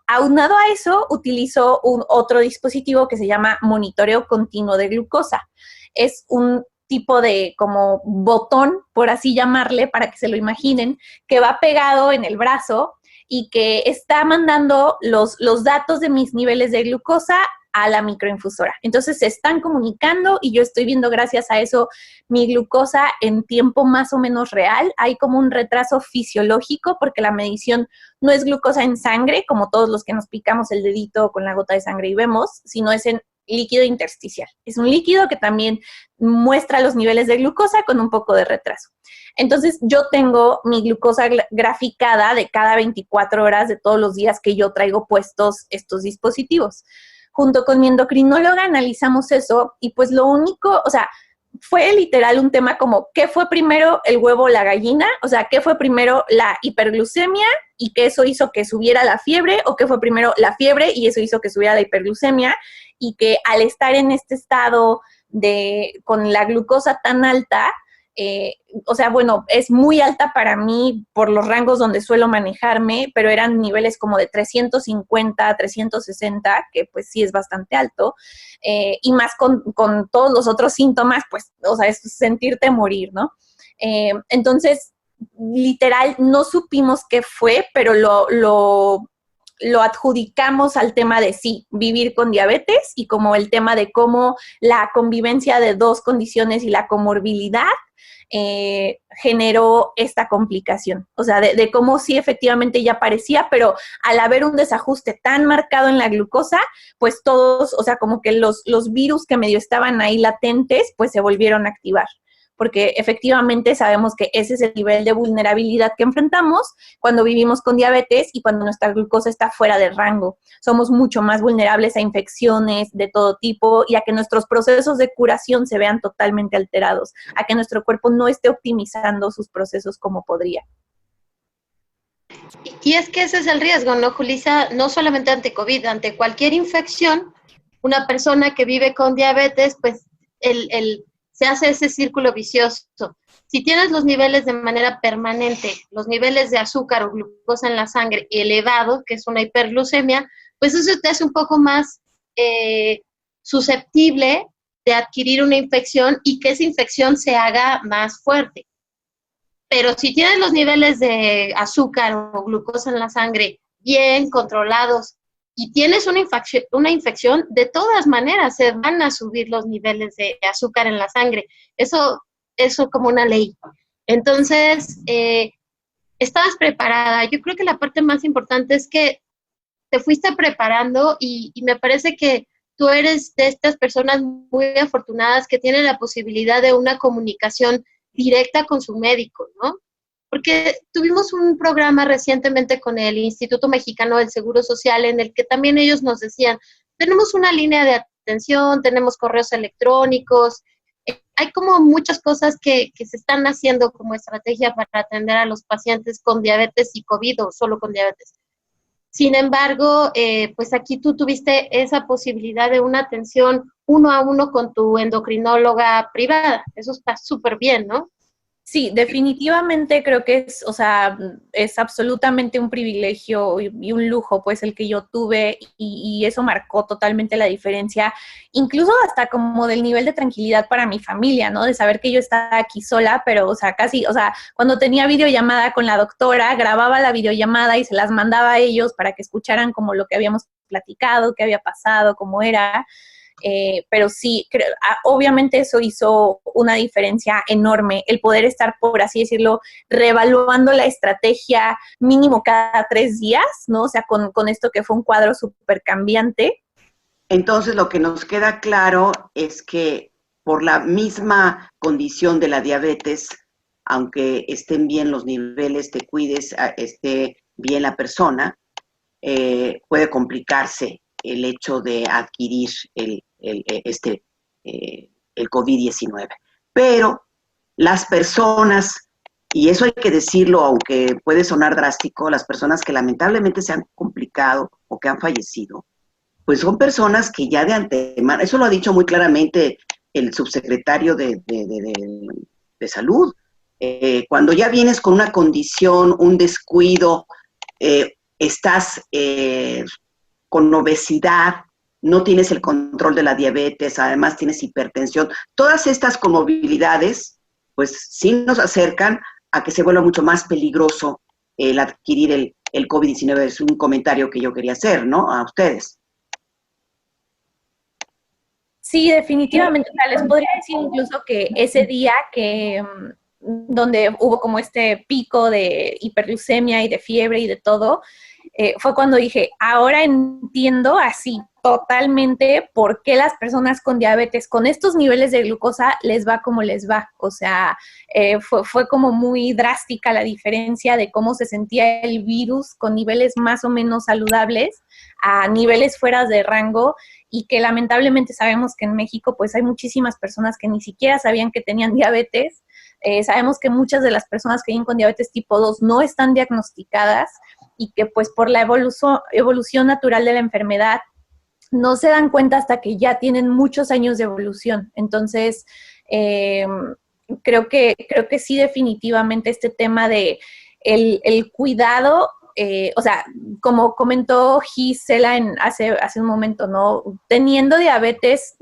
S4: Aunado a eso, utilizo otro dispositivo que se llama monitoreo continuo de glucosa. Es un tipo de como botón, por así llamarle, para que se lo imaginen, que va pegado en el brazo y que está mandando los datos de mis niveles de glucosa a la microinfusora. Entonces se están comunicando y yo estoy viendo gracias a eso mi glucosa en tiempo más o menos real. Hay como un retraso fisiológico porque la medición no es glucosa en sangre, como todos los que nos picamos el dedito con la gota de sangre y vemos, sino es en líquido intersticial. Es un líquido que también muestra los niveles de glucosa con un poco de retraso. Entonces, yo tengo mi glucosa graficada de cada 24 horas de todos los días que yo traigo puestos estos dispositivos. Junto con mi endocrinóloga analizamos eso y pues lo único, o sea, fue literal un tema como, ¿qué fue primero el huevo o la gallina? O sea, ¿qué fue primero la hiperglucemia y que eso hizo que subiera la fiebre? ¿O qué fue primero la fiebre y eso hizo que subiera la hiperglucemia? Y que al estar en este estado con la glucosa tan alta, o sea, bueno, es muy alta para mí por los rangos donde suelo manejarme, pero eran niveles como de 350, 360, que pues sí es bastante alto, y más con todos los otros síntomas, pues, o sea, es sentirte morir, ¿no? Entonces, literal, no supimos qué fue, pero lo adjudicamos al tema de sí, vivir con diabetes y como el tema de cómo la convivencia de dos condiciones y la comorbilidad generó esta complicación. O sea, de cómo sí efectivamente ya parecía, pero al haber un desajuste tan marcado en la glucosa, pues todos, o sea, como que los virus que medio estaban ahí latentes, pues se volvieron a activar. Porque efectivamente sabemos que ese es el nivel de vulnerabilidad que enfrentamos cuando vivimos con diabetes y cuando nuestra glucosa está fuera de rango. Somos mucho más vulnerables a infecciones de todo tipo y a que nuestros procesos de curación se vean totalmente alterados, a que nuestro cuerpo no esté optimizando sus procesos como podría.
S3: Y es que ese es el riesgo, ¿no, Julissa? No solamente ante COVID, ante cualquier infección, una persona que vive con diabetes, pues se hace ese círculo vicioso. Si tienes los niveles de manera permanente, los niveles de azúcar o glucosa en la sangre elevados, que es una hiperglucemia, pues eso te hace un poco más susceptible de adquirir una infección y que esa infección se haga más fuerte. Pero si tienes los niveles de azúcar o glucosa en la sangre bien controlados y tienes una infección, de todas maneras se van a subir los niveles de azúcar en la sangre. Eso como una ley. Entonces, estabas preparada. Yo creo que la parte más importante es que te fuiste preparando y me parece que tú eres de estas personas muy afortunadas que tienen la posibilidad de una comunicación directa con su médico, ¿no? Porque tuvimos un programa recientemente con el Instituto Mexicano del Seguro Social en el que también ellos nos decían, tenemos una línea de atención, tenemos correos electrónicos, hay como muchas cosas que se están haciendo como estrategia para atender a los pacientes con diabetes y COVID o solo con diabetes. Sin embargo, pues aquí tú tuviste esa posibilidad de una atención 1 a 1 con tu endocrinóloga privada. Eso está súper bien, ¿no?
S4: Sí, definitivamente creo que es, o sea, es absolutamente un privilegio y un lujo, pues, el que yo tuve y eso marcó totalmente la diferencia, incluso hasta como del nivel de tranquilidad para mi familia, ¿no? De saber que yo estaba aquí sola, pero, o sea, casi, o sea, cuando tenía videollamada con la doctora, grababa la videollamada y se las mandaba a ellos para que escucharan como lo que habíamos platicado, qué había pasado, cómo era. Pero sí, obviamente eso hizo una diferencia enorme, el poder estar, por así decirlo, reevaluando la estrategia mínimo cada 3 días, ¿no? O sea, con esto que fue un cuadro súper cambiante.
S2: Entonces, lo que nos queda claro es que por la misma condición de la diabetes, aunque estén bien los niveles, te cuides, esté bien la persona, puede complicarse el hecho de adquirir el COVID-19. Pero las personas, y eso hay que decirlo, aunque puede sonar drástico, las personas que lamentablemente se han complicado o que han fallecido, pues son personas que ya de antemano, eso lo ha dicho muy claramente el subsecretario de Salud, cuando ya vienes con una condición, un descuido, estás con obesidad, no tienes el control de la diabetes, además tienes hipertensión, todas estas comorbilidades, pues sí nos acercan a que se vuelva mucho más peligroso el adquirir el COVID-19. Es un comentario que yo quería hacer, ¿no?, a ustedes.
S4: Sí, definitivamente. O sea, les podría decir incluso que ese día que donde hubo como este pico de hiperglucemia y de fiebre y de todo, fue cuando dije, ahora entiendo así totalmente por qué las personas con diabetes, con estos niveles de glucosa, les va como les va. O sea, fue como muy drástica la diferencia de cómo se sentía el virus con niveles más o menos saludables a niveles fuera de rango, y que lamentablemente sabemos que en México pues hay muchísimas personas que ni siquiera sabían que tenían diabetes. Sabemos que muchas de las personas que viven con diabetes tipo 2 no están diagnosticadas y que pues por la evolución natural de la enfermedad no se dan cuenta hasta que ya tienen muchos años de evolución. Entonces, creo que sí, definitivamente este tema de el cuidado, o sea, como comentó Gisela hace un momento, ¿no? Teniendo diabetes,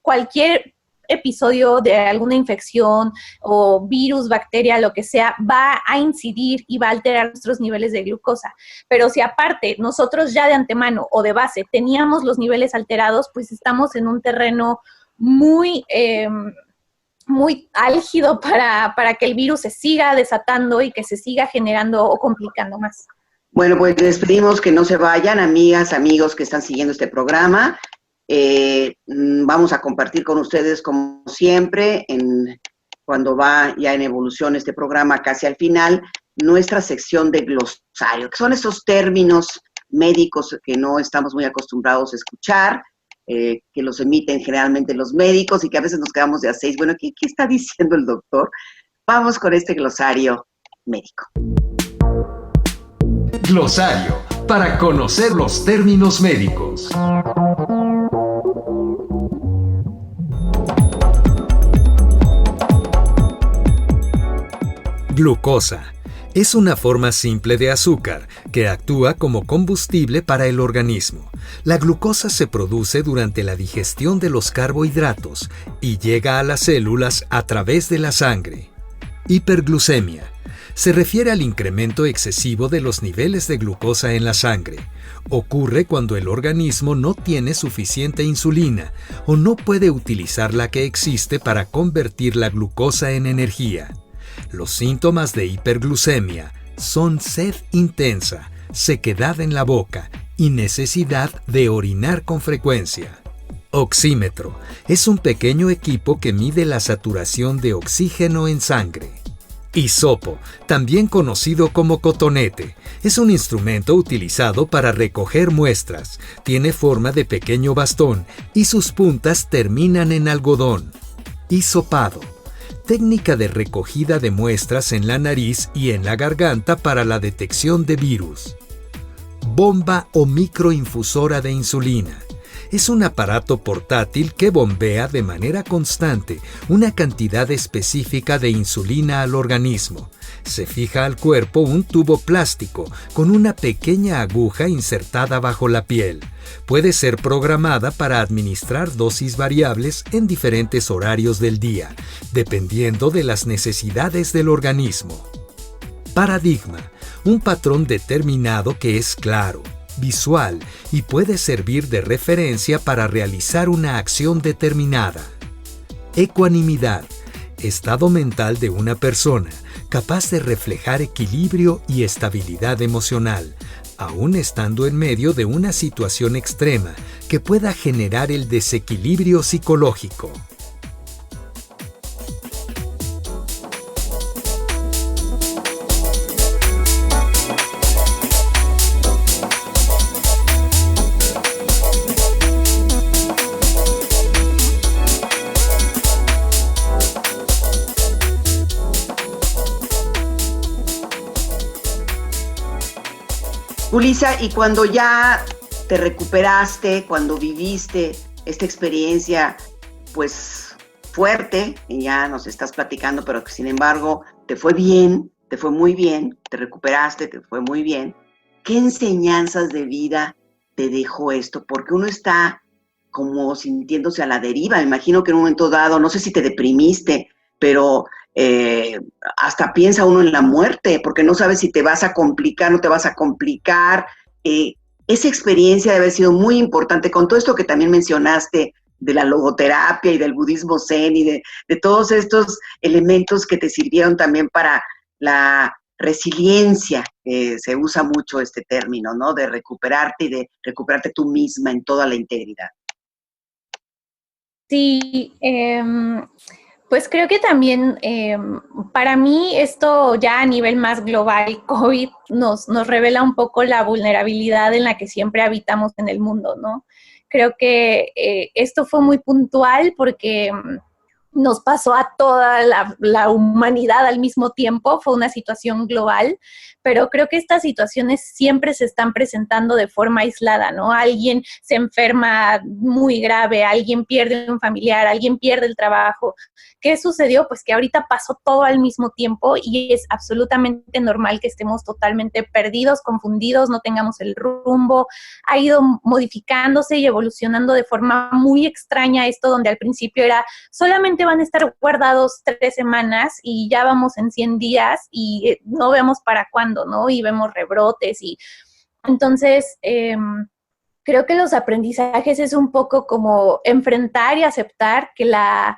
S4: cualquier episodio de alguna infección o virus, bacteria, lo que sea, va a incidir y va a alterar nuestros niveles de glucosa. Pero si aparte nosotros ya de antemano o de base teníamos los niveles alterados, pues estamos en un terreno muy álgido para que el virus se siga desatando y que se siga generando o complicando más.
S2: Bueno, pues les pedimos que no se vayan, amigas, amigos que están siguiendo este programa. Vamos a compartir con ustedes, como siempre, cuando va ya en evolución este programa casi al final, nuestra sección de glosario, que son esos términos médicos que no estamos muy acostumbrados a escuchar, que los emiten generalmente los médicos y que a veces nos quedamos de a 6. Bueno, ¿qué está diciendo el doctor? Vamos con este glosario médico.
S1: Glosario, para conocer los términos médicos. Glucosa es una forma simple de azúcar que actúa como combustible para el organismo. La glucosa se produce durante la digestión de los carbohidratos y llega a las células a través de la sangre. Hiperglucemia se refiere al incremento excesivo de los niveles de glucosa en la sangre. Ocurre cuando el organismo no tiene suficiente insulina o no puede utilizar la que existe para convertir la glucosa en energía. Los síntomas de hiperglucemia son sed intensa, sequedad en la boca y necesidad de orinar con frecuencia. Oxímetro es un pequeño equipo que mide la saturación de oxígeno en sangre. Hisopo, también conocido como cotonete, es un instrumento utilizado para recoger muestras. Tiene forma de pequeño bastón y sus puntas terminan en algodón. Hisopado, técnica de recogida de muestras en la nariz y en la garganta para la detección de virus. Bomba o microinfusora de insulina. Es un aparato portátil que bombea de manera constante una cantidad específica de insulina al organismo. Se fija al cuerpo un tubo plástico con una pequeña aguja insertada bajo la piel. Puede ser programada para administrar dosis variables en diferentes horarios del día, dependiendo de las necesidades del organismo. Paradigma, un patrón determinado que es claro, visual y puede servir de referencia para realizar una acción determinada. Ecuanimidad, estado mental de una persona capaz de reflejar equilibrio y estabilidad emocional, aun estando en medio de una situación extrema que pueda generar el desequilibrio psicológico.
S2: Julissa, y cuando ya te recuperaste, cuando viviste esta experiencia, pues fuerte, y ya nos estás platicando, pero que sin embargo te fue bien, te fue muy bien, te recuperaste, te fue muy bien. ¿Qué enseñanzas de vida te dejó esto? Porque uno está como sintiéndose a la deriva. Me imagino que en un momento dado, no sé si te deprimiste, pero hasta piensa uno en la muerte, porque no sabes si te vas a complicar, no te vas a complicar. Esa experiencia debe haber sido muy importante con todo esto que también mencionaste de la logoterapia y del budismo zen y de todos estos elementos que te sirvieron también para la resiliencia, se usa mucho este término, ¿no? De recuperarte y de recuperarte tú misma en toda la integridad.
S4: Sí, pues creo que también para mí esto ya a nivel más global, COVID nos revela un poco la vulnerabilidad en la que siempre habitamos en el mundo, ¿no? Creo que esto fue muy puntual porque nos pasó a toda la humanidad al mismo tiempo, fue una situación global, pero creo que estas situaciones siempre se están presentando de forma aislada, ¿no? Alguien se enferma muy grave, alguien pierde un familiar, alguien pierde el trabajo. ¿Qué sucedió? Pues que ahorita pasó todo al mismo tiempo y es absolutamente normal que estemos totalmente perdidos, confundidos, no tengamos el rumbo. Ha ido modificándose y evolucionando de forma muy extraña esto, donde al principio era solamente van a estar guardados 3 semanas y ya vamos en 100 días y no vemos para cuándo, ¿no? Y vemos rebrotes y entonces creo que los aprendizajes es un poco como enfrentar y aceptar que la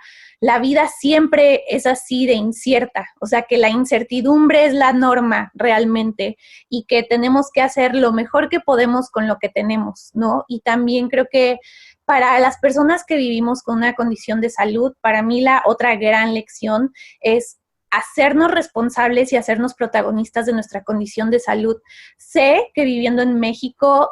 S4: vida siempre es así de incierta, o sea, que la incertidumbre es la norma realmente y que tenemos que hacer lo mejor que podemos con lo que tenemos, ¿no? Y también creo que para las personas que vivimos con una condición de salud, para mí la otra gran lección es hacernos responsables y hacernos protagonistas de nuestra condición de salud. Sé que viviendo en México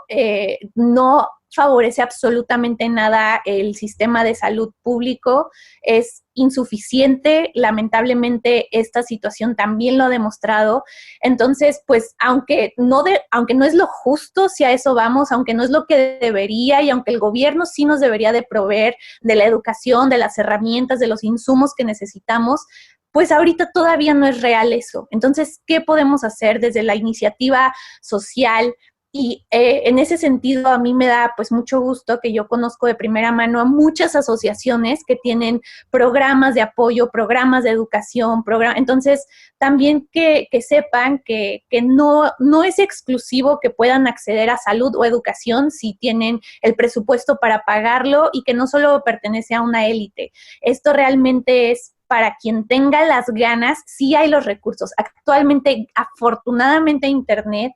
S4: no favorece absolutamente nada el sistema de salud público, es insuficiente, lamentablemente esta situación también lo ha demostrado. Entonces, pues aunque no es lo justo si a eso vamos, aunque no es lo que debería y aunque el gobierno sí nos debería de proveer de la educación, de las herramientas, de los insumos que necesitamos, pues ahorita todavía no es real eso. Entonces, ¿qué podemos hacer desde la iniciativa social? Y en ese sentido a mí me da pues mucho gusto que yo conozco de primera mano a muchas asociaciones que tienen programas de apoyo, programas de educación, entonces también que sepan que no es exclusivo que puedan acceder a salud o educación si tienen el presupuesto para pagarlo y que no solo pertenece a una élite. Esto realmente es para quien tenga las ganas, sí hay los recursos. Actualmente, afortunadamente, Internet,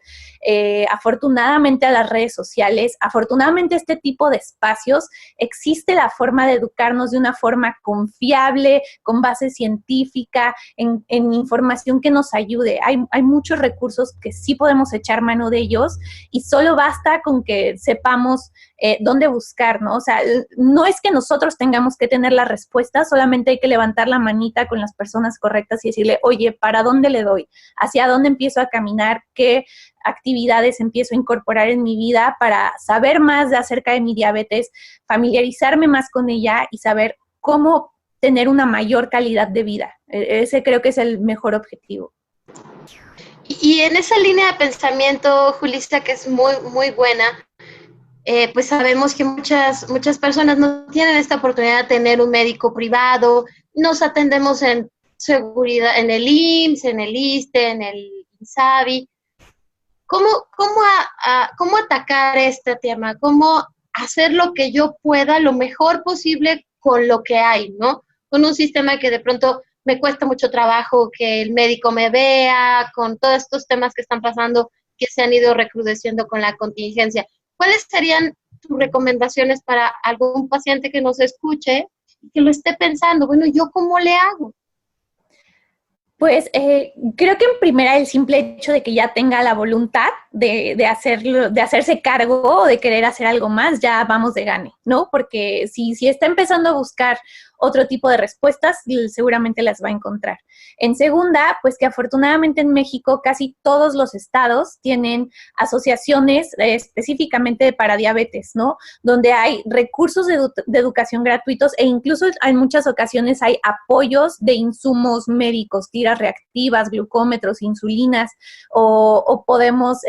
S4: afortunadamente a las redes sociales, afortunadamente este tipo de espacios, existe la forma de educarnos de una forma confiable, con base científica, en información que nos ayude. Hay muchos recursos que sí podemos echar mano de ellos y solo basta con que sepamos dónde buscar, ¿no? O sea, no es que nosotros tengamos que tener la respuesta, solamente hay que levantar la manita con las personas correctas y decirle, oye, ¿para dónde le doy? ¿Hacia dónde empiezo a caminar? ¿Qué actividades empiezo a incorporar en mi vida para saber más acerca de mi diabetes, familiarizarme más con ella y saber cómo tener una mayor calidad de vida? Ese creo que es el mejor objetivo.
S3: Y en esa línea de pensamiento, Julissa, que es muy, muy buena, pues sabemos que muchas personas no tienen esta oportunidad de tener un médico privado, nos atendemos en seguridad, en el IMSS, en el ISSSTE, en el INSABI. ¿Cómo atacar este tema? ¿Cómo hacer lo que yo pueda, lo mejor posible con lo que hay, ¿no? Con un sistema que de pronto me cuesta mucho trabajo que el médico me vea, con todos estos temas que están pasando, que se han ido recrudeciendo con la contingencia. ¿Cuáles serían tus recomendaciones para algún paciente que nos escuche y que lo esté pensando? Bueno, ¿yo cómo le hago?
S4: Pues creo que en primera el simple hecho de que ya tenga la voluntad de hacerlo, de hacerse cargo o de querer hacer algo más, ya vamos de gane. ¿no? Porque si está empezando a buscar otro tipo de respuestas, seguramente las va a encontrar. En segunda, pues que afortunadamente en México casi todos los estados tienen asociaciones específicamente para diabetes, ¿no? Donde hay recursos de educación gratuitos e incluso en muchas ocasiones hay apoyos de insumos médicos, tiras reactivas, glucómetros, insulinas, o podemos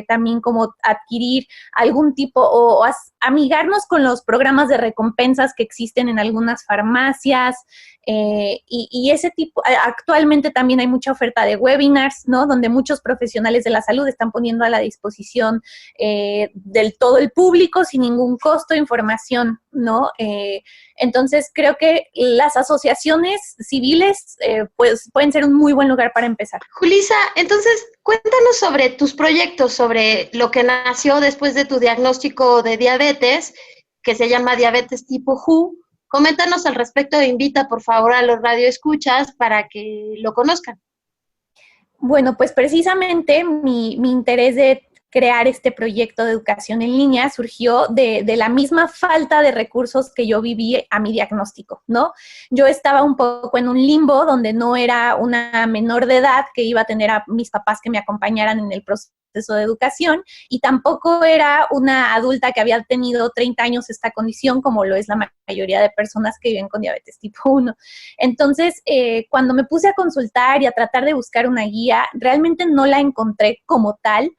S4: también como adquirir algún tipo o amigarnos con los programas de recompensas que existen en algunas farmacias, y ese tipo. Actualmente también hay mucha oferta de webinars, ¿no? Donde muchos profesionales de la salud están poniendo a la disposición del todo el público sin ningún costo información, ¿no? Entonces creo que las asociaciones civiles pues pueden ser un muy buen lugar para empezar.
S3: Julissa, entonces cuéntanos sobre tus proyectos, sobre lo que nació después de tu diagnóstico de diabetes, que se llama diabetes tipo WHO. Coméntanos al respecto e invita, por favor, a los radioescuchas para que lo conozcan.
S4: Bueno, pues precisamente mi interés de crear este proyecto de educación en línea surgió de la misma falta de recursos que yo viví a mi diagnóstico, ¿no? Yo estaba un poco en un limbo donde no era una menor de edad que iba a tener a mis papás que me acompañaran en el proceso de educación, y tampoco era una adulta que había tenido 30 años esta condición, como lo es la mayoría de personas que viven con diabetes tipo 1. Entonces, cuando me puse a consultar y a tratar de buscar una guía, realmente no la encontré como tal.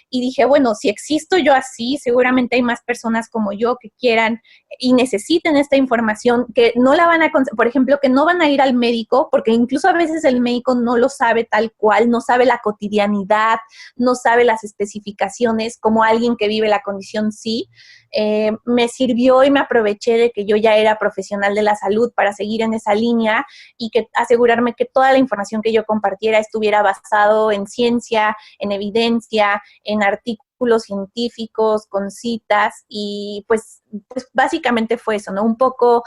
S4: Y dije, bueno, si existo yo así, seguramente hay más personas como yo que quieran y necesiten esta información, que no la van a, por ejemplo, que no van a ir al médico, porque incluso a veces el médico no lo sabe tal cual, no sabe la cotidianidad, no sabe las especificaciones, como alguien que vive la condición sí. Me sirvió y me aproveché de que yo ya era profesional de la salud para seguir en esa línea y que asegurarme que toda la información que yo compartiera estuviera basado en ciencia, en evidencia, en artículos científicos, con citas, y pues básicamente fue eso, ¿no? Un poco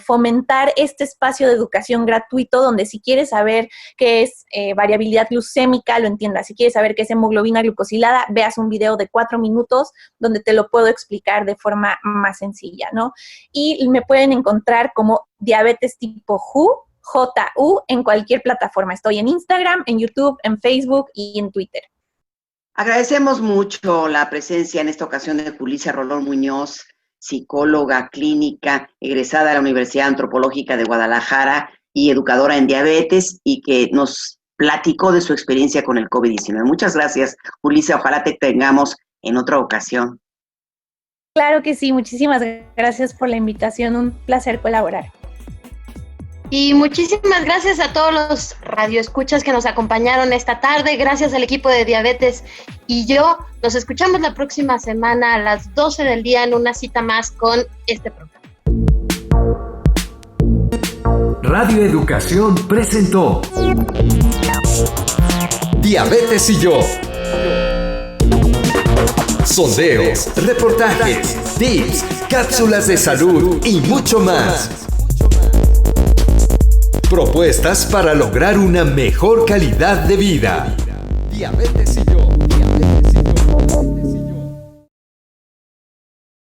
S4: fomentar este espacio de educación gratuito donde si quieres saber qué es variabilidad glucémica, lo entiendas. Si quieres saber qué es hemoglobina glucosilada, veas un video de 4 minutos donde te lo puedo explicar de forma más sencilla, ¿no? Y me pueden encontrar como diabetes tipo WHO, JU, en cualquier plataforma. Estoy en Instagram, en YouTube, en Facebook y en Twitter.
S2: Agradecemos mucho la presencia en esta ocasión de Julissa Rolón Muñoz, psicóloga clínica, egresada de la Universidad Antropológica de Guadalajara y educadora en diabetes, y que nos platicó de su experiencia con el COVID-19. Muchas gracias, Julissa. Ojalá te tengamos en otra ocasión.
S4: Claro que sí, muchísimas gracias por la invitación, un placer colaborar.
S3: Y muchísimas gracias a todos los radioescuchas que nos acompañaron esta tarde. Gracias al equipo de Diabetes y yo. Nos escuchamos la próxima semana a las 12 del día en una cita más con este programa.
S1: Radio Educación presentó Diabetes y yo. Sondeos, reportajes, tips, cápsulas de salud y mucho más. Propuestas para lograr una mejor calidad de vida. Diabetes y yo.